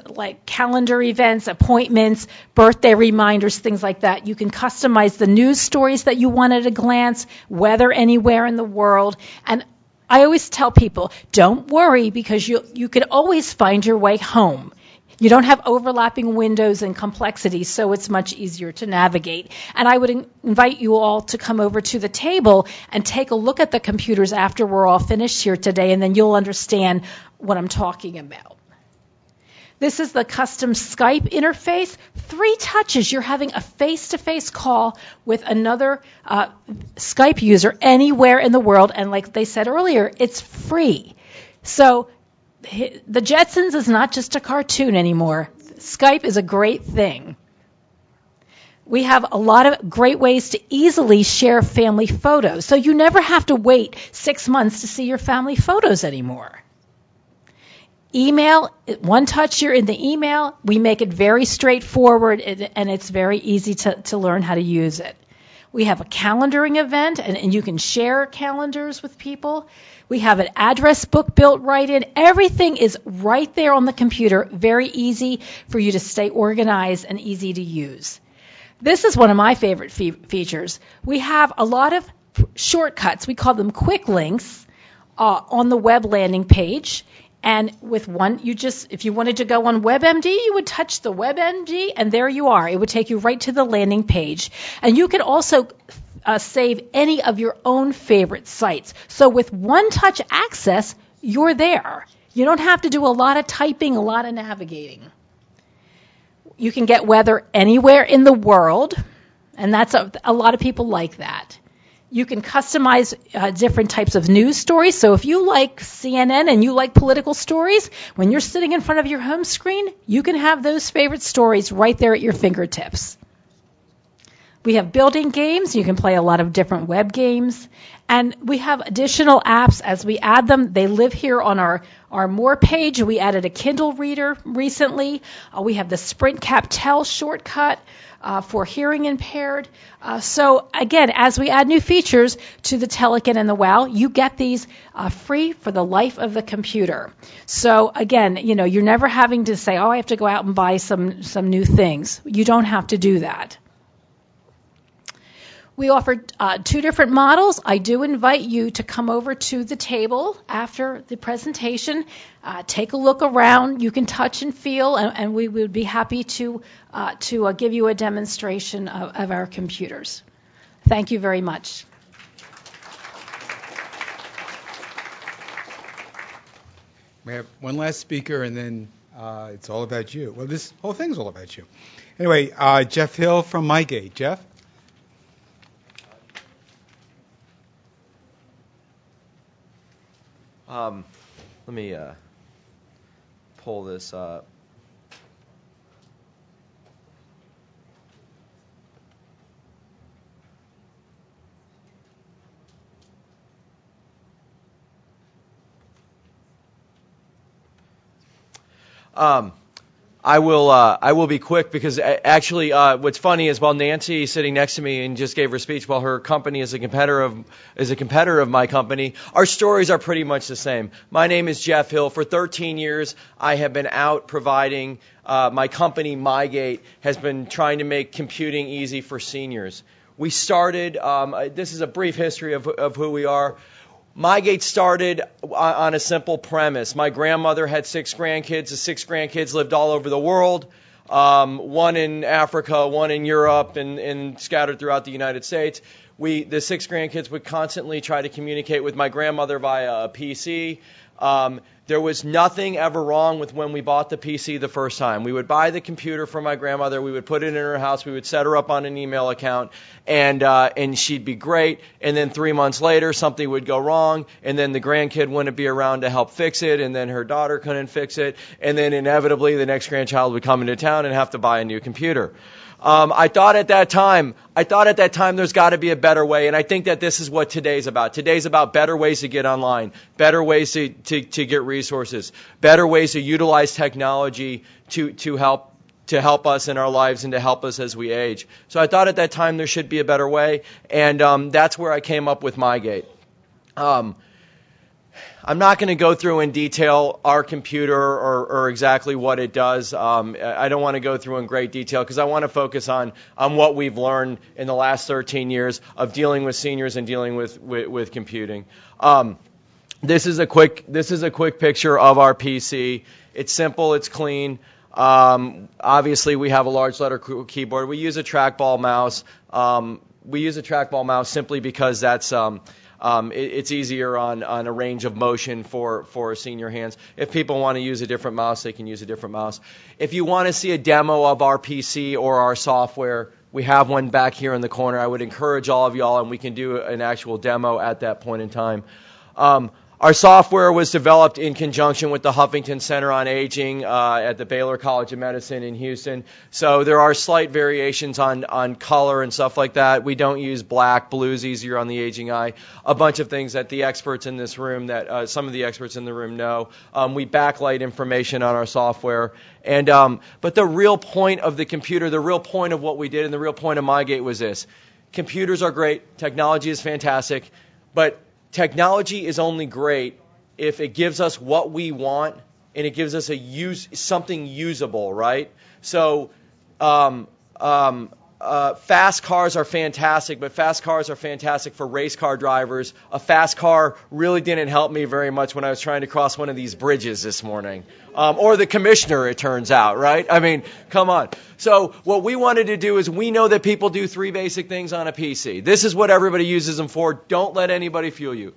like calendar events, appointments, birthday reminders, things like that. You can customize the news stories that you want at a glance, weather anywhere in the world, and I always tell people, don't worry, because you can always find your way home. You don't have overlapping windows and complexity, so it's much easier to navigate. And I would invite you all to come over to the table and take a look at the computers after we're all finished here today, and then you'll understand what I'm talking about. This is the custom Skype interface. 3 touches, you're having a face-to-face call with another Skype user anywhere in the world, and like they said earlier, it's free. So the Jetsons is not just a cartoon anymore. Skype is a great thing. We have a lot of great ways to easily share family photos. So you never have to wait 6 months to see your family photos anymore. Email, one touch, you're in the email. We make it very straightforward, and it's very easy to learn how to use it. We have a calendaring event, and you can share calendars with people. We have an address book built right in. Everything is right there on the computer, very easy for you to stay organized and easy to use. This is one of my favorite features. We have a lot of shortcuts. We call them quick links on the web landing page. And with one, if you wanted to go on WebMD, you would touch the WebMD, and there you are. It would take you right to the landing page. And you can also save any of your own favorite sites. So with one-touch access, you're there. You don't have to do a lot of typing, a lot of navigating. You can get weather anywhere in the world, and that's a lot of people like that. You can customize different types of news stories. So if you like CNN and you like political stories, when you're sitting in front of your home screen, you can have those favorite stories right there at your fingertips. We have building games. You can play a lot of different web games. And we have additional apps as we add them. They live here on our More page. We added a Kindle reader recently. We have the Sprint CapTel shortcut for hearing impaired. So again, as we add new features to the Telecad and the WOW, you get these free for the life of the computer. So again, you're never having to say, I have to go out and buy some new things. You don't have to do that. We offer 2 different models. I do invite you to come over to the table after the presentation, take a look around. You can touch and feel, and we would be happy to give you a demonstration of our computers. Thank you very much. We have one last speaker, and then it's all about you. Well, this whole thing's all about you. Anyway, Jeff Hill from MyGate. Jeff? Let me pull this up. I will be quick because actually what's funny is while Nancy sitting next to me and just gave her speech, while her company is a competitor of my company, our stories are pretty much the same. My name is Jeff Hill. For 13 years, I have been out providing. My company, MyGate, has been trying to make computing easy for seniors. We started. This is a brief history of who we are. MyGate started on a simple premise. My grandmother had 6 grandkids. The 6 grandkids lived all over the world, one in Africa, one in Europe, and scattered throughout the United States. The 6 grandkids would constantly try to communicate with my grandmother via a PC. There was nothing ever wrong with when we bought the PC the first time. We would buy the computer for my grandmother. We would put it in her house. We would set her up on an email account, and she'd be great. And then 3 months later, something would go wrong, and then the grandkid wouldn't be around to help fix it, and then her daughter couldn't fix it, and then inevitably the next grandchild would come into town and have to buy a new computer. I thought at that time there's got to be a better way, and I think that this is what today's about. Today's about better ways to get online, better ways to get resources, better ways to utilize technology to help us in our lives and to help us as we age. So I thought at that time there should be a better way, and that's where I came up with MyGate. I'm not going to go through in detail our computer or exactly what it does. I don't want to go through in great detail because I want to focus on what we've learned in the last 13 years of dealing with seniors and dealing with computing. This is a quick picture of our PC. It's simple. It's clean. Obviously, we have a large letter keyboard. We use a trackball mouse. We use a trackball mouse simply because that's it's easier on a range of motion for senior hands. If people want to use a different mouse, they can use a different mouse. If you want to see a demo of our PC or our software, we have one back here in the corner. I would encourage all of y'all, and we can do an actual demo at that point in time. Our software was developed in conjunction with the Huffington Center on Aging at the Baylor College of Medicine in Houston. So there are slight variations on color and stuff like that. We don't use black. Blue's easier on the aging eye. A bunch of things that the experts in this room, that some of the experts in the room know. We backlight information on our software. But the real point of the computer, the real point of what we did, and the real point of MyGate was this. Computers are great. Technology is fantastic. But technology is only great if it gives us what we want and it gives us something usable, right? So fast cars are fantastic, but fast cars are fantastic for race car drivers. A fast car really didn't help me very much when I was trying to cross one of these bridges this morning. Or the commissioner, it turns out, right? I mean, come on. So what we wanted to do is we know that people do 3 basic things on a PC. This is what everybody uses them for. Don't let anybody fool you.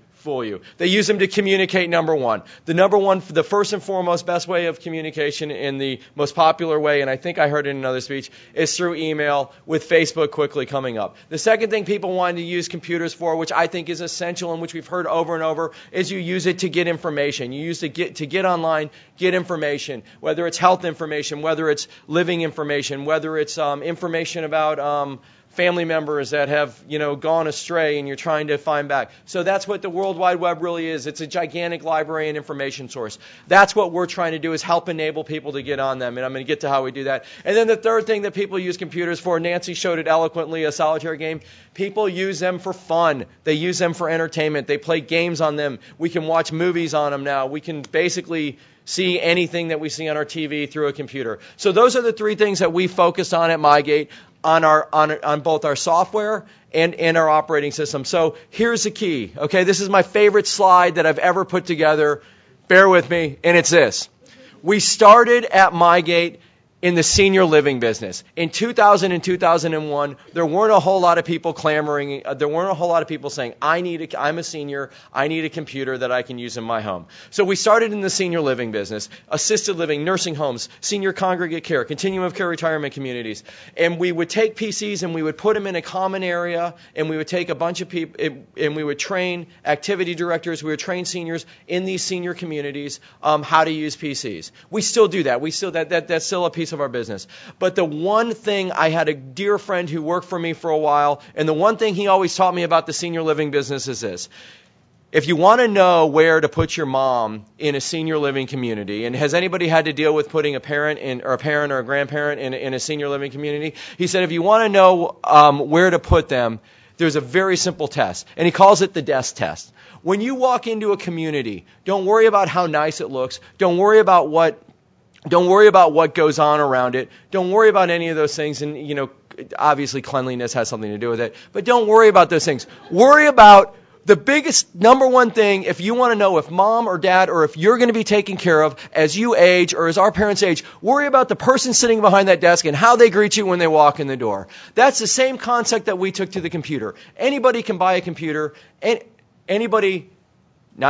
They use them to communicate, number one. The first and foremost best way of communication in the most popular way, and I think I heard it in another speech, is through email with Facebook quickly coming up. The second thing people want to use computers for, which I think is essential and which we've heard over and over, is you use it to get information. You use it to get online, get information, whether it's health information, whether it's living information, whether it's information about family members that have, gone astray and you're trying to find back. So that's what the World Wide Web really is. It's a gigantic library and information source. That's what we're trying to do, is help enable people to get on them. And I'm going to get to how we do that. And then the third thing that people use computers for, Nancy showed it eloquently, a solitaire game. People use them for fun. They use them for entertainment. They play games on them. We can watch movies on them now. We can basically see anything that we see on our TV through a computer. So those are the 3 things that we focused on at MyGate, on both our software and our operating system. So here's the key. Okay, this is my favorite slide that I've ever put together. Bear with me, and it's this. We started at MyGate in the senior living business. In 2000 and 2001, there weren't a whole lot of people clamoring. There weren't a whole lot of people saying, I'm a senior, I need a computer that I can use in my home. So we started in the senior living business, assisted living, nursing homes, senior congregate care, continuum of care retirement communities. And we would take PCs and we would put them in a common area, and we would take a bunch of people and we would train activity directors, we would train seniors in these senior communities how to use PCs. We still do that. That's still a piece of our business. But the one thing, I had a dear friend who worked for me for a while, and the one thing he always taught me about the senior living business is this. if you want to know where to put your mom in a senior living community, and has anybody had to deal with putting a parent or a grandparent in a senior living community? He said, if you want to know where to put them, there's a very simple test, and he calls it the desk test. When you walk into a community, don't worry about how nice it looks. Don't worry about what goes on around it. Don't worry about any of those things, and obviously cleanliness has something to do with it. But don't worry about those things. Worry about the biggest, number one thing, if you want to know if mom or dad or if you're going to be taken care of as you age or as our parents age, worry about the person sitting behind that desk and how they greet you when they walk in the door. That's the same concept that we took to the computer. Anybody can buy a computer. Not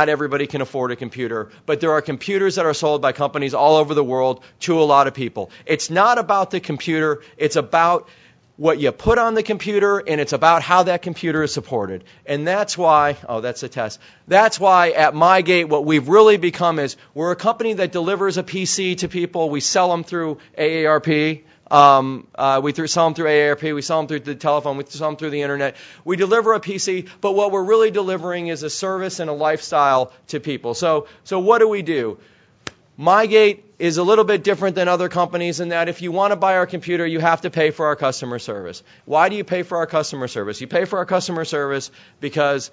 everybody can afford a computer, but there are computers that are sold by companies all over the world to a lot of people. It's not about the computer. It's about what you put on the computer, and it's about how that computer is supported. And that's why, that's a test. That's why at MyGate, what we've really become is we're a company that delivers a PC to people. We sell them through AARP. We sell them through AARP. We sell them through the telephone. We sell them through the internet. We deliver a PC, but what we're really delivering is a service and a lifestyle to people. So what do? MyGate is a little bit different than other companies in that if you want to buy our computer, you have to pay for our customer service. Why do you pay for our customer service? You pay for our customer service because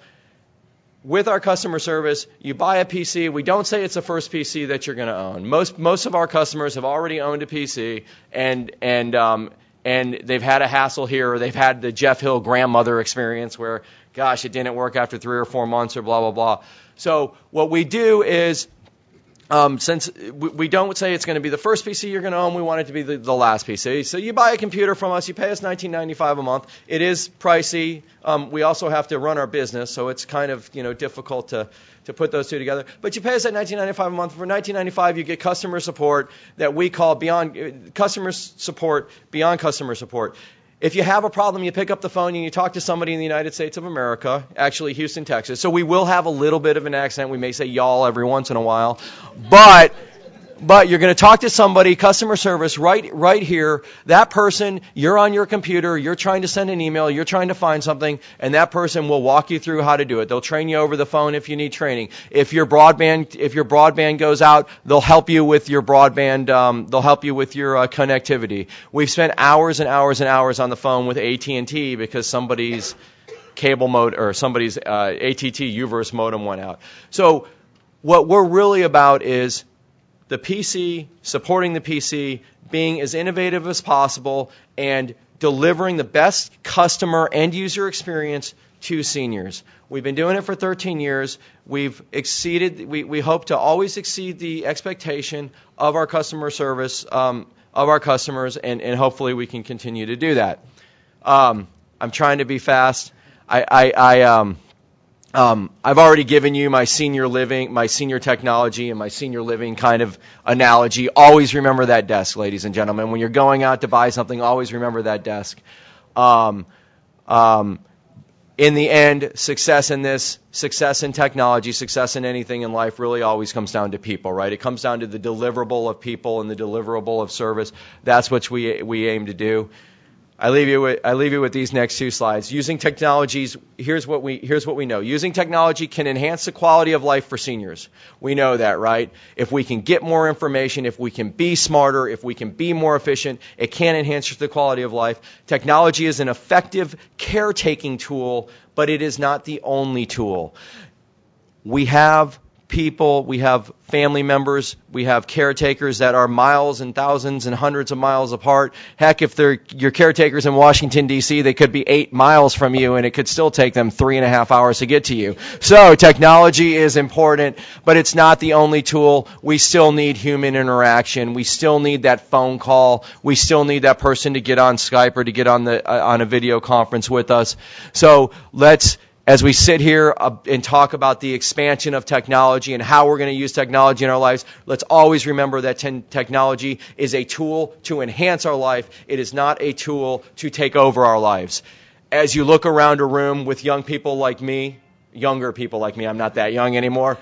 with our customer service, you buy a PC. We don't say it's the first PC that you're going to own. Most of our customers have already owned a PC, and they've had a hassle here, or they've had the Jeff Hill grandmother experience where, gosh, it didn't work after 3 or 4 months, or blah, blah, blah. So what we do is, since we don't say it's going to be the first PC you're going to own, we want it to be the last PC. So you buy a computer from us, you pay us $19.95 a month. It is pricey. We also have to run our business, so it's kind of difficult to put those two together. But you pay us at $19.95 a month. For $19.95, you get customer support that we call beyond customer support. If you have a problem, you pick up the phone and you talk to somebody in the United States of America, actually Houston, Texas. So we will have a little bit of an accent. We may say y'all every once in a while. But you're going to talk to somebody, customer service, right here. That person, you're on your computer, you're trying to send an email, you're trying to find something, and that person will walk you through how to do it. They'll train you over the phone if you need training. If your broadband goes out, they'll help you with your broadband. They'll help you with your connectivity. We've spent hours and hours and hours on the phone with AT&T because somebody's cable mode or somebody's ATT UVerse modem went out. So what we're really about is the PC, supporting the PC, being as innovative as possible, and delivering the best customer end user experience to seniors. We've been doing it for 13 years. We hope to always exceed the expectation of our customer service, of our customers, and hopefully we can continue to do that. I'm trying to be fast. I've already given you my senior technology, and my senior living kind of analogy. Always remember that desk, ladies and gentlemen. When you're going out to buy something, always remember that desk. In the end, success in technology, success in anything in life really always comes down to people, right? It comes down to the deliverable of people and the deliverable of service. That's what we aim to do. I leave you with these next 2 slides. Using technologies, here's what we know. Using technology can enhance the quality of life for seniors. We know that, right? If we can get more information, if we can be smarter, if we can be more efficient, it can enhance the quality of life. Technology is an effective caretaking tool, but it is not the only tool. We have people, we have family members, we have caretakers that are miles and thousands and hundreds of miles apart. Heck, if they're your caretakers in Washington, D.C., they could be 8 miles from you, and it could still take them 3.5 hours to get to you. So technology is important, but it's not the only tool. We still need human interaction. We still need that phone call. We still need that person to get on Skype or to get on a video conference with us. So as we sit here and talk about the expansion of technology and how we're going to use technology in our lives, let's always remember that technology is a tool to enhance our life. It is not a tool to take over our lives. As you look around a room with younger people like me, I'm not that young anymore,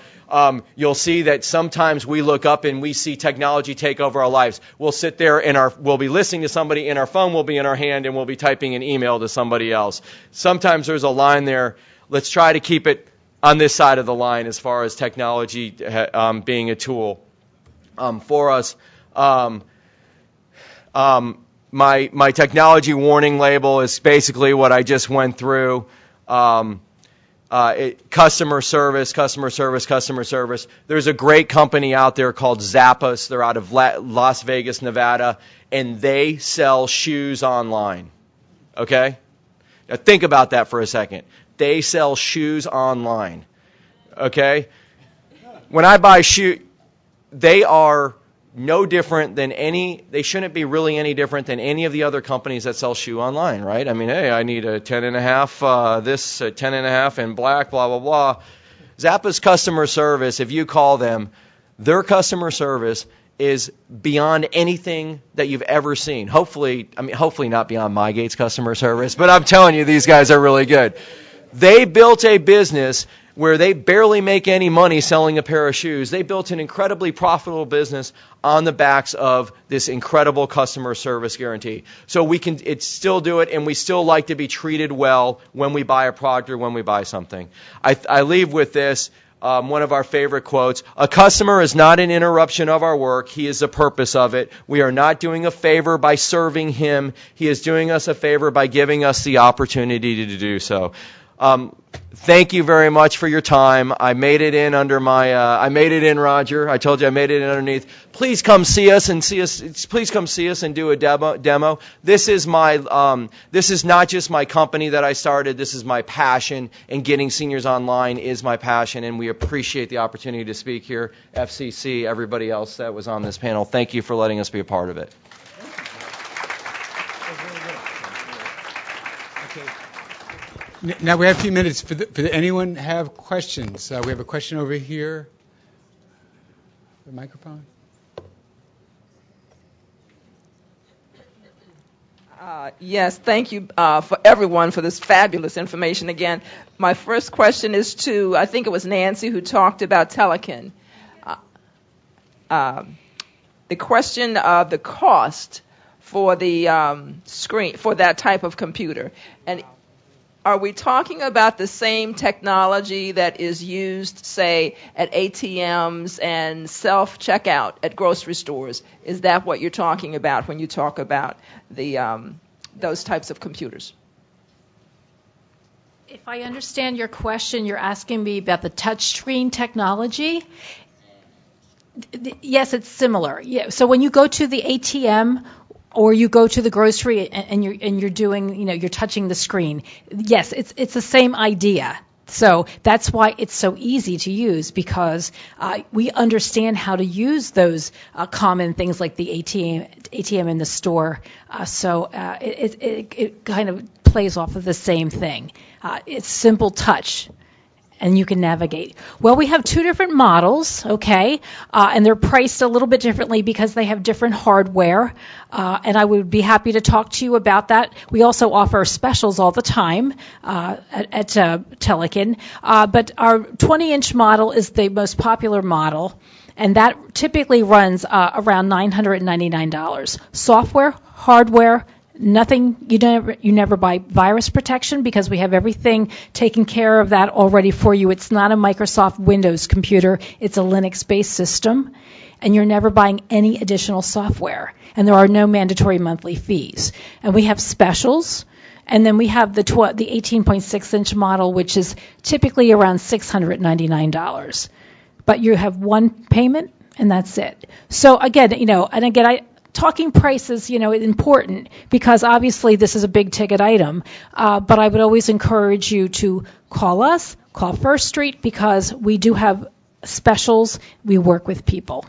you'll see that sometimes we look up and we see technology take over our lives. We'll sit there and we'll be listening to somebody, and our phone will be in our hand, and we'll be typing an email to somebody else. Sometimes there's a line there. Let's try to keep it on this side of the line as far as technology being a tool for us. My technology warning label is basically what I just went through. Customer service. There's a great company out there called Zappos. They're out of Las Vegas, Nevada, and they sell shoes online. Okay? Now think about that for a second. They sell shoes online. Okay? When I buy shoes, they are no different than they shouldn't be really any different than any of the other companies that sell shoe online, right? I mean, hey, I need a 10.5, this 10.5 in black, blah, blah, blah. Zappos customer service, if you call them, their customer service is beyond anything that you've ever seen. Hopefully not beyond MyGate's customer service, but I'm telling you, these guys are really good. They built a business where they barely make any money selling a pair of shoes. They built an incredibly profitable business on the backs of this incredible customer service guarantee. So we can still do it, and we still like to be treated well when we buy a product or when we buy something. I leave with this, one of our favorite quotes: "A customer is not an interruption of our work. He is the purpose of it. We are not doing a favor by serving him. He is doing us a favor by giving us the opportunity to do so." Thank you very much for your time. I made it in Roger. I told you I made it in underneath. Please come see us and do a demo. This is not just my company that I started. This is my passion, and getting seniors online is my passion, and we appreciate the opportunity to speak here. FCC, everybody else that was on this panel, thank you for letting us be a part of it. Now we have a few minutes. Anyone have questions? We have a question over here. The microphone. Yes, thank you for everyone for this fabulous information again. My first question is to, I think it was Nancy who talked about Telekin. The question of the cost for the screen, for that type of computer. And are we talking about the same technology that is used, say, at ATMs and self-checkout at grocery stores? Is that what you're talking about when you talk about those types of computers? If I understand your question, you're asking me about the touchscreen technology. Yes, it's similar. Yeah. So when you go to the ATM or you go to the grocery and you're doing, you're touching the screen. Yes, it's the same idea. So that's why it's so easy to use, because we understand how to use those common things like the ATM in the store. So it kind of plays off of the same thing. It's simple touch. And you can navigate. Well, we have two different models, okay, and they're priced a little bit differently because they have different hardware, and I would be happy to talk to you about that. We also offer specials all the time at Telekin, but our 20-inch model is the most popular model, and that typically runs around $999. Software, hardware, nothing. You never buy virus protection because we have everything taken care of that already for you. It's not a Microsoft Windows computer. It's a Linux-based system, and you're never buying any additional software. And there are no mandatory monthly fees. And we have specials, and then we have the 18.6-inch model, which is typically around $699. But you have one payment, and that's it. So again, talking prices, is important because obviously this is a big ticket item. But I would always encourage you to call us, call First Street, because we do have specials. We work with people.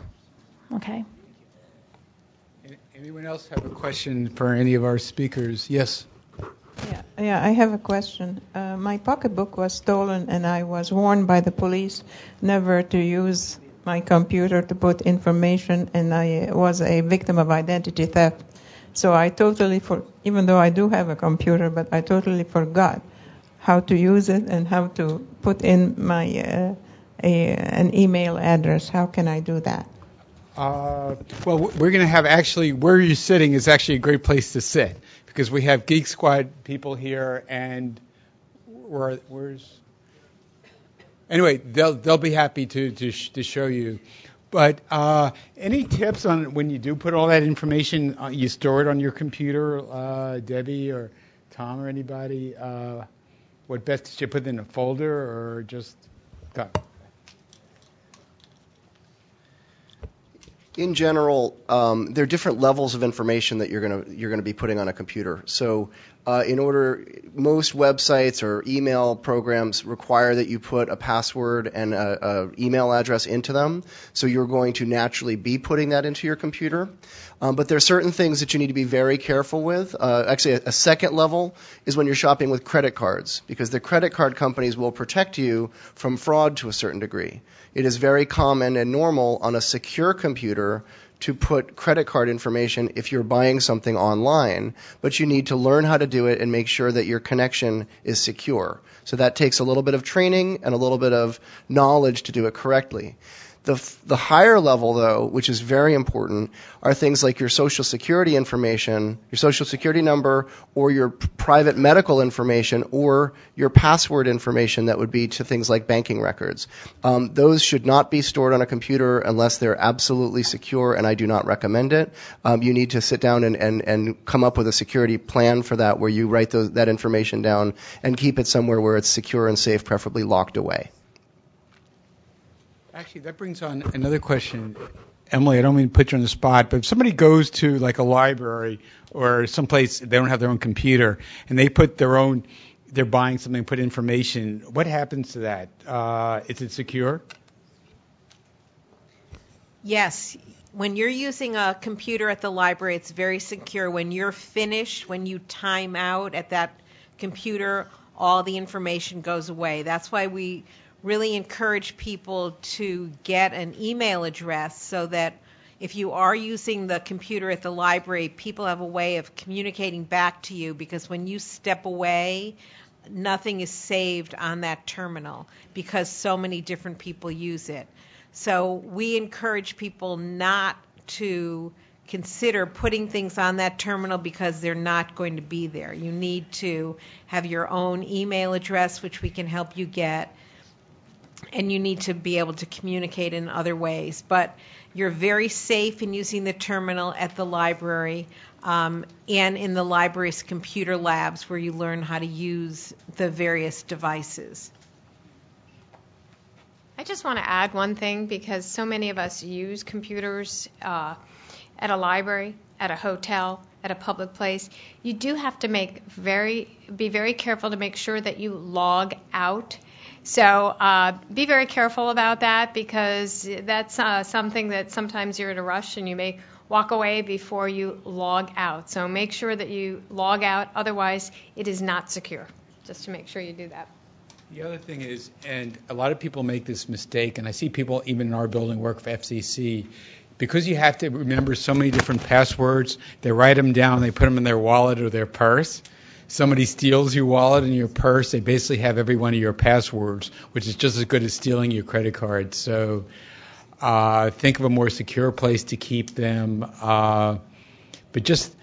Okay. Anyone else have a question for any of our speakers? Yes. Yeah, I have a question. My pocketbook was stolen, and I was warned by the police never to use my computer to put information, and I was a victim of identity theft. So I even though I do have a computer, but I totally forgot how to use it and how to put in my an email address. How can I do that? Well, we're going to have where you're sitting is actually a great place to sit, because we have Geek Squad people here, and where's anyway, they'll be happy to show you. But any tips on when you do put all that information, you store it on your computer, Debbie or Tom or anybody? What best should you put it in a folder or just go? In general, there are different levels of information that you're gonna be putting on a computer. So, most websites or email programs require that you put a password and a email address into them. So you're going to naturally be putting that into your computer. But there are certain things that you need to be very careful with. Actually, a second level is when you're shopping with credit cards, because the credit card companies will protect you from fraud to a certain degree. It is very common and normal on a secure computer to put credit card information if you're buying something online, but you need to learn how to do it and make sure that your connection is secure. So that takes a little bit of training and a little bit of knowledge to do it correctly. The higher level, though, which is very important, are things like your Social Security information, your Social Security number, or your private medical information, or your password information that would be to things like banking records. Those should not be stored on a computer unless they're absolutely secure, and I do not recommend it. You need to sit down and come up with a security plan for that, where you write that information down and keep it somewhere where it's secure and safe, preferably locked away. Actually, that brings on another question. Emily, I don't mean to put you on the spot, but if somebody goes to like a library or someplace they don't have their own computer and they put they're buying something, put information, what happens to that? Is it secure? Yes. When you're using a computer at the library, it's very secure. When you're finished, when you time out at that computer, all the information goes away. That's why we really encourage people to get an email address so that if you are using the computer at the library, people have a way of communicating back to you, because when you step away, nothing is saved on that terminal because so many different people use it. So we encourage people not to consider putting things on that terminal because they're not going to be there. You need to have your own email address, which we can help you get, and you need to be able to communicate in other ways. But you're very safe in using the terminal at the library and in the library's computer labs, where you learn how to use the various devices. I just want to add one thing, because so many of us use computers at a library, at a hotel, at a public place. You do have to be very careful to make sure that you log out. So be very careful about that, because that's something that sometimes you're in a rush and you may walk away before you log out. So make sure that you log out, otherwise it is not secure. Just to make sure you do that. The other thing is, and a lot of people make this mistake, and I see people even in our building work for FCC, because you have to remember so many different passwords, they write them down, they put them in their wallet or their purse. Somebody steals your wallet and your purse, they basically have every one of your passwords, which is just as good as stealing your credit card. So think of a more secure place to keep them. But just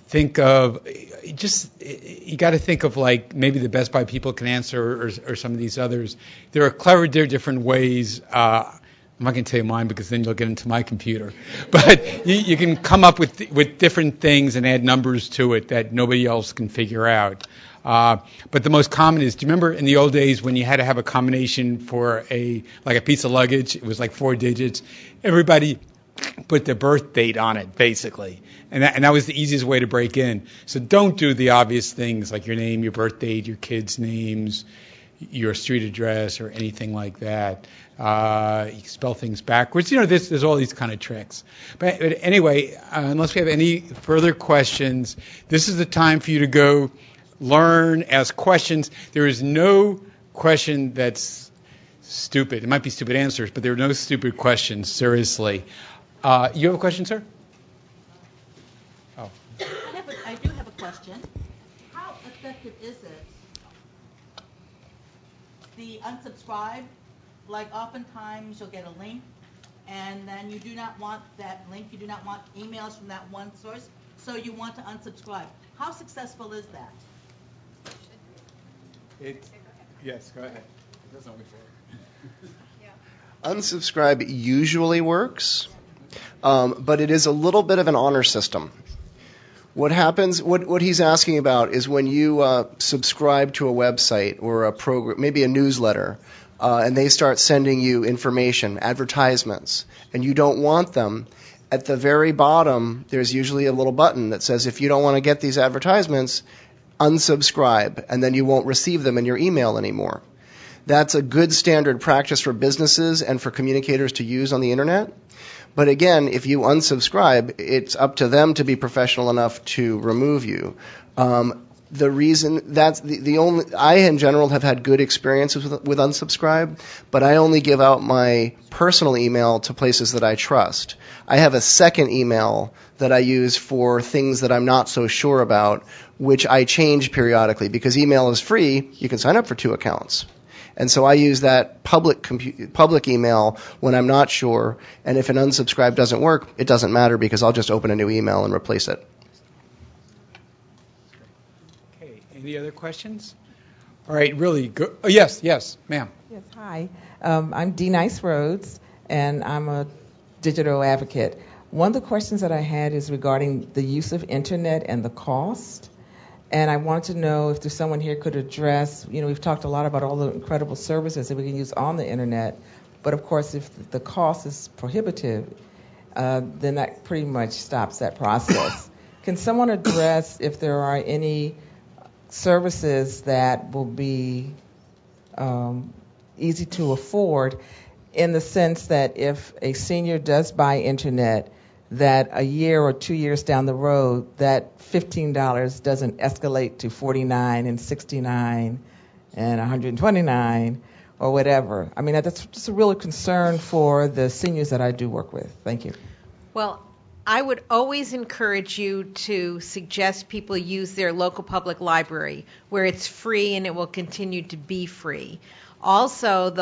think of, you got to think of like maybe the Best Buy people can answer, or some of these others. There are different ways. I'm not going to tell you mine, because then you'll get into my computer. But you can come up with different things and add numbers to it that nobody else can figure out. But the most common is, do you remember in the old days when you had to have a combination for a piece of luggage? It was like 4 digits. Everybody put their birth date on it, basically. And that was the easiest way to break in. So don't do the obvious things like your name, your birth date, your kids' names, your street address, or anything like that. You can spell things backwards. There's all these kind of tricks. But anyway, unless we have any further questions, this is the time for you to go learn, ask questions. There is no question that's stupid. It might be stupid answers, but there are no stupid questions, seriously. You have a question, sir? Oh. I do have a question. How effective is it, the unsubscribe? Like oftentimes you'll get a link, and then you do not want that link, you do not want emails from that one source, so you want to unsubscribe. How successful is that? Yes, go ahead. That's not before. Unsubscribe usually works, but it is a little bit of an honor system. What happens, what he's asking about is when you subscribe to a website or a program, maybe a newsletter, and they start sending you information, advertisements, and you don't want them, at the very bottom, there's usually a little button that says, if you don't want to get these advertisements, unsubscribe, and then you won't receive them in your email anymore. That's a good standard practice for businesses and for communicators to use on the internet. But again, if you unsubscribe, it's up to them to be professional enough to remove you. The reason that's the only, I in general have had good experiences with unsubscribe, but I only give out my personal email to places that I trust. I have a second email that I use for things that I'm not so sure about, which I change periodically because email is free. You can sign up for 2 accounts. And so I use that public email when I'm not sure, and if an unsubscribe doesn't work, it doesn't matter because I'll just open a new email and replace it. Okay, any other questions? All right, really good. Oh, yes, ma'am. Yes, hi. I'm Dee Nice Rhodes, and I'm a digital advocate. One of the questions that I had is regarding the use of internet and the cost. And I wanted to know if there's someone here could address, we've talked a lot about all the incredible services that we can use on the internet, but of course if the cost is prohibitive, then that pretty much stops that process. Can someone address if there are any services that will be easy to afford, in the sense that if a senior does buy internet, that a year or 2 years down the road, that $15 doesn't escalate to $49 and $69 and $129 or whatever. I mean, that's just a real concern for the seniors that I do work with. Thank you. Well, I would always encourage you to suggest people use their local public library where it's free and it will continue to be free. Also,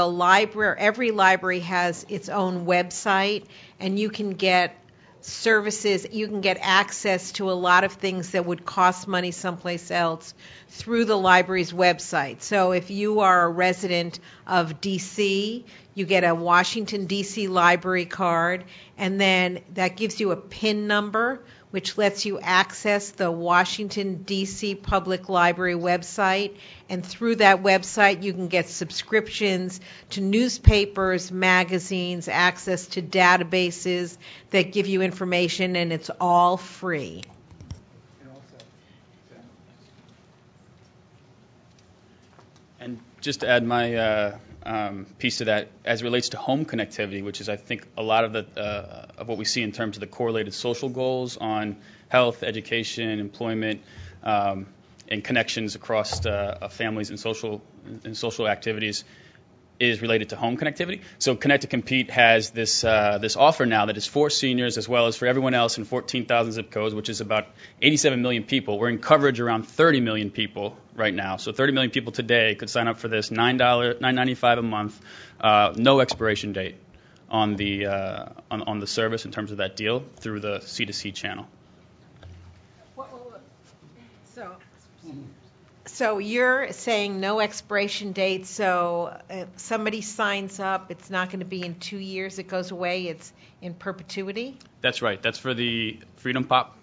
every library has its own website, and you can get services, you can get access to a lot of things that would cost money someplace else through the library's website. So if you are a resident of D.C., you get a Washington, D.C. library card, and then that gives you a PIN number, which lets you access the Washington, D.C. Public Library website. And through that website, you can get subscriptions to newspapers, magazines, access to databases that give you information, and it's all free. And just to add my piece to that, as it relates to home connectivity, which is, I think, a lot of what we see in terms of the correlated social goals on health, education, employment, and connections across families and social activities, is related to home connectivity. So Connect to Compete has this offer now that is for seniors as well as for everyone else in 14,000 zip codes, which is about 87 million people. We're in coverage around 30 million people right now. So 30 million people today could sign up for this $9.95 a month, no expiration date on the service in terms of that deal through the C2C channel. So you're saying no expiration date, so if somebody signs up, it's not going to be in 2 years it goes away, it's in perpetuity? That's right. That's for the Freedom Pop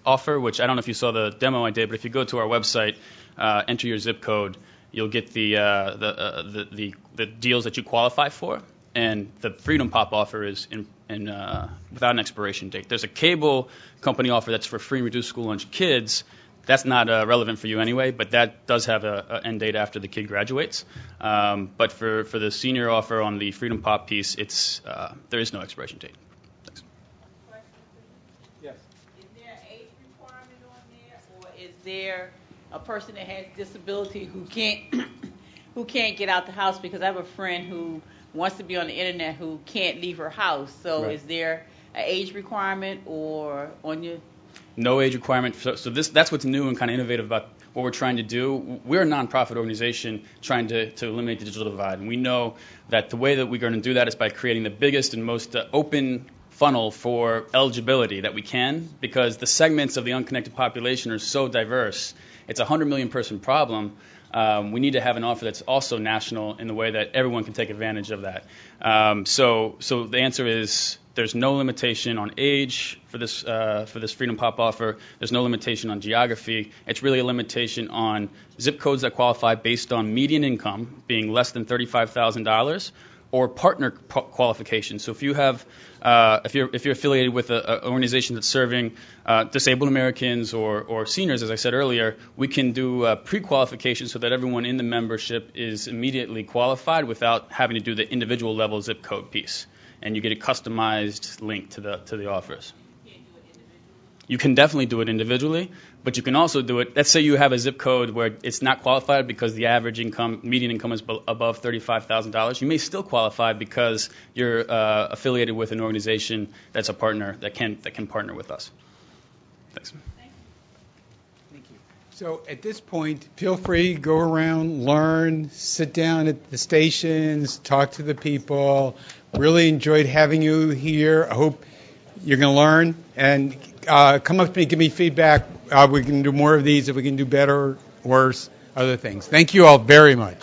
offer, which I don't know if you saw the demo I did, but if you go to our website, enter your zip code, you'll get the deals that you qualify for. And the Freedom Pop offer is without an expiration date. There's a cable company offer that's for free and reduced school lunch kids. That's not relevant for you anyway, but that does have an end date after the kid graduates. But for the senior offer on the Freedom Pop piece, there is no expiration date. Thanks. Yes. Is there an age requirement on there, or is there a person that has disability who can't get out the house? Because I have a friend who wants to be on the internet who can't leave her house. So right. Is there an age requirement or on your? No age requirement. So that's what's new and kind of innovative about what we're trying to do. We're a nonprofit organization trying to eliminate the digital divide. And we know that the way that we're going to do that is by creating the biggest and most open funnel for eligibility that we can, because the segments of the unconnected population are so diverse. It's a 100 million person problem. We need to have an offer that's also national in the way that everyone can take advantage of that. So the answer is there's no limitation on age for this Freedom Pop offer. There's no limitation on geography. It's really a limitation on zip codes that qualify based on median income being less than $35,000 or partner qualifications. So if you have if you're affiliated with an organization that's serving disabled Americans or seniors, as I said earlier, we can do pre-qualification so that everyone in the membership is immediately qualified without having to do the individual level zip code piece. And you get a customized link to the offers. You can definitely do it individually, but you can also do it. Let's say you have a zip code where it's not qualified because the average income, median income, is above $35,000. You may still qualify because you're affiliated with an organization that's a partner that can partner with us. Thanks. So at this point, feel free, go around, learn, sit down at the stations, talk to the people. Really enjoyed having you here. I hope you're going to learn. And come up to me, give me feedback. We can do more of these if we can do better, worse, other things. Thank you all very much.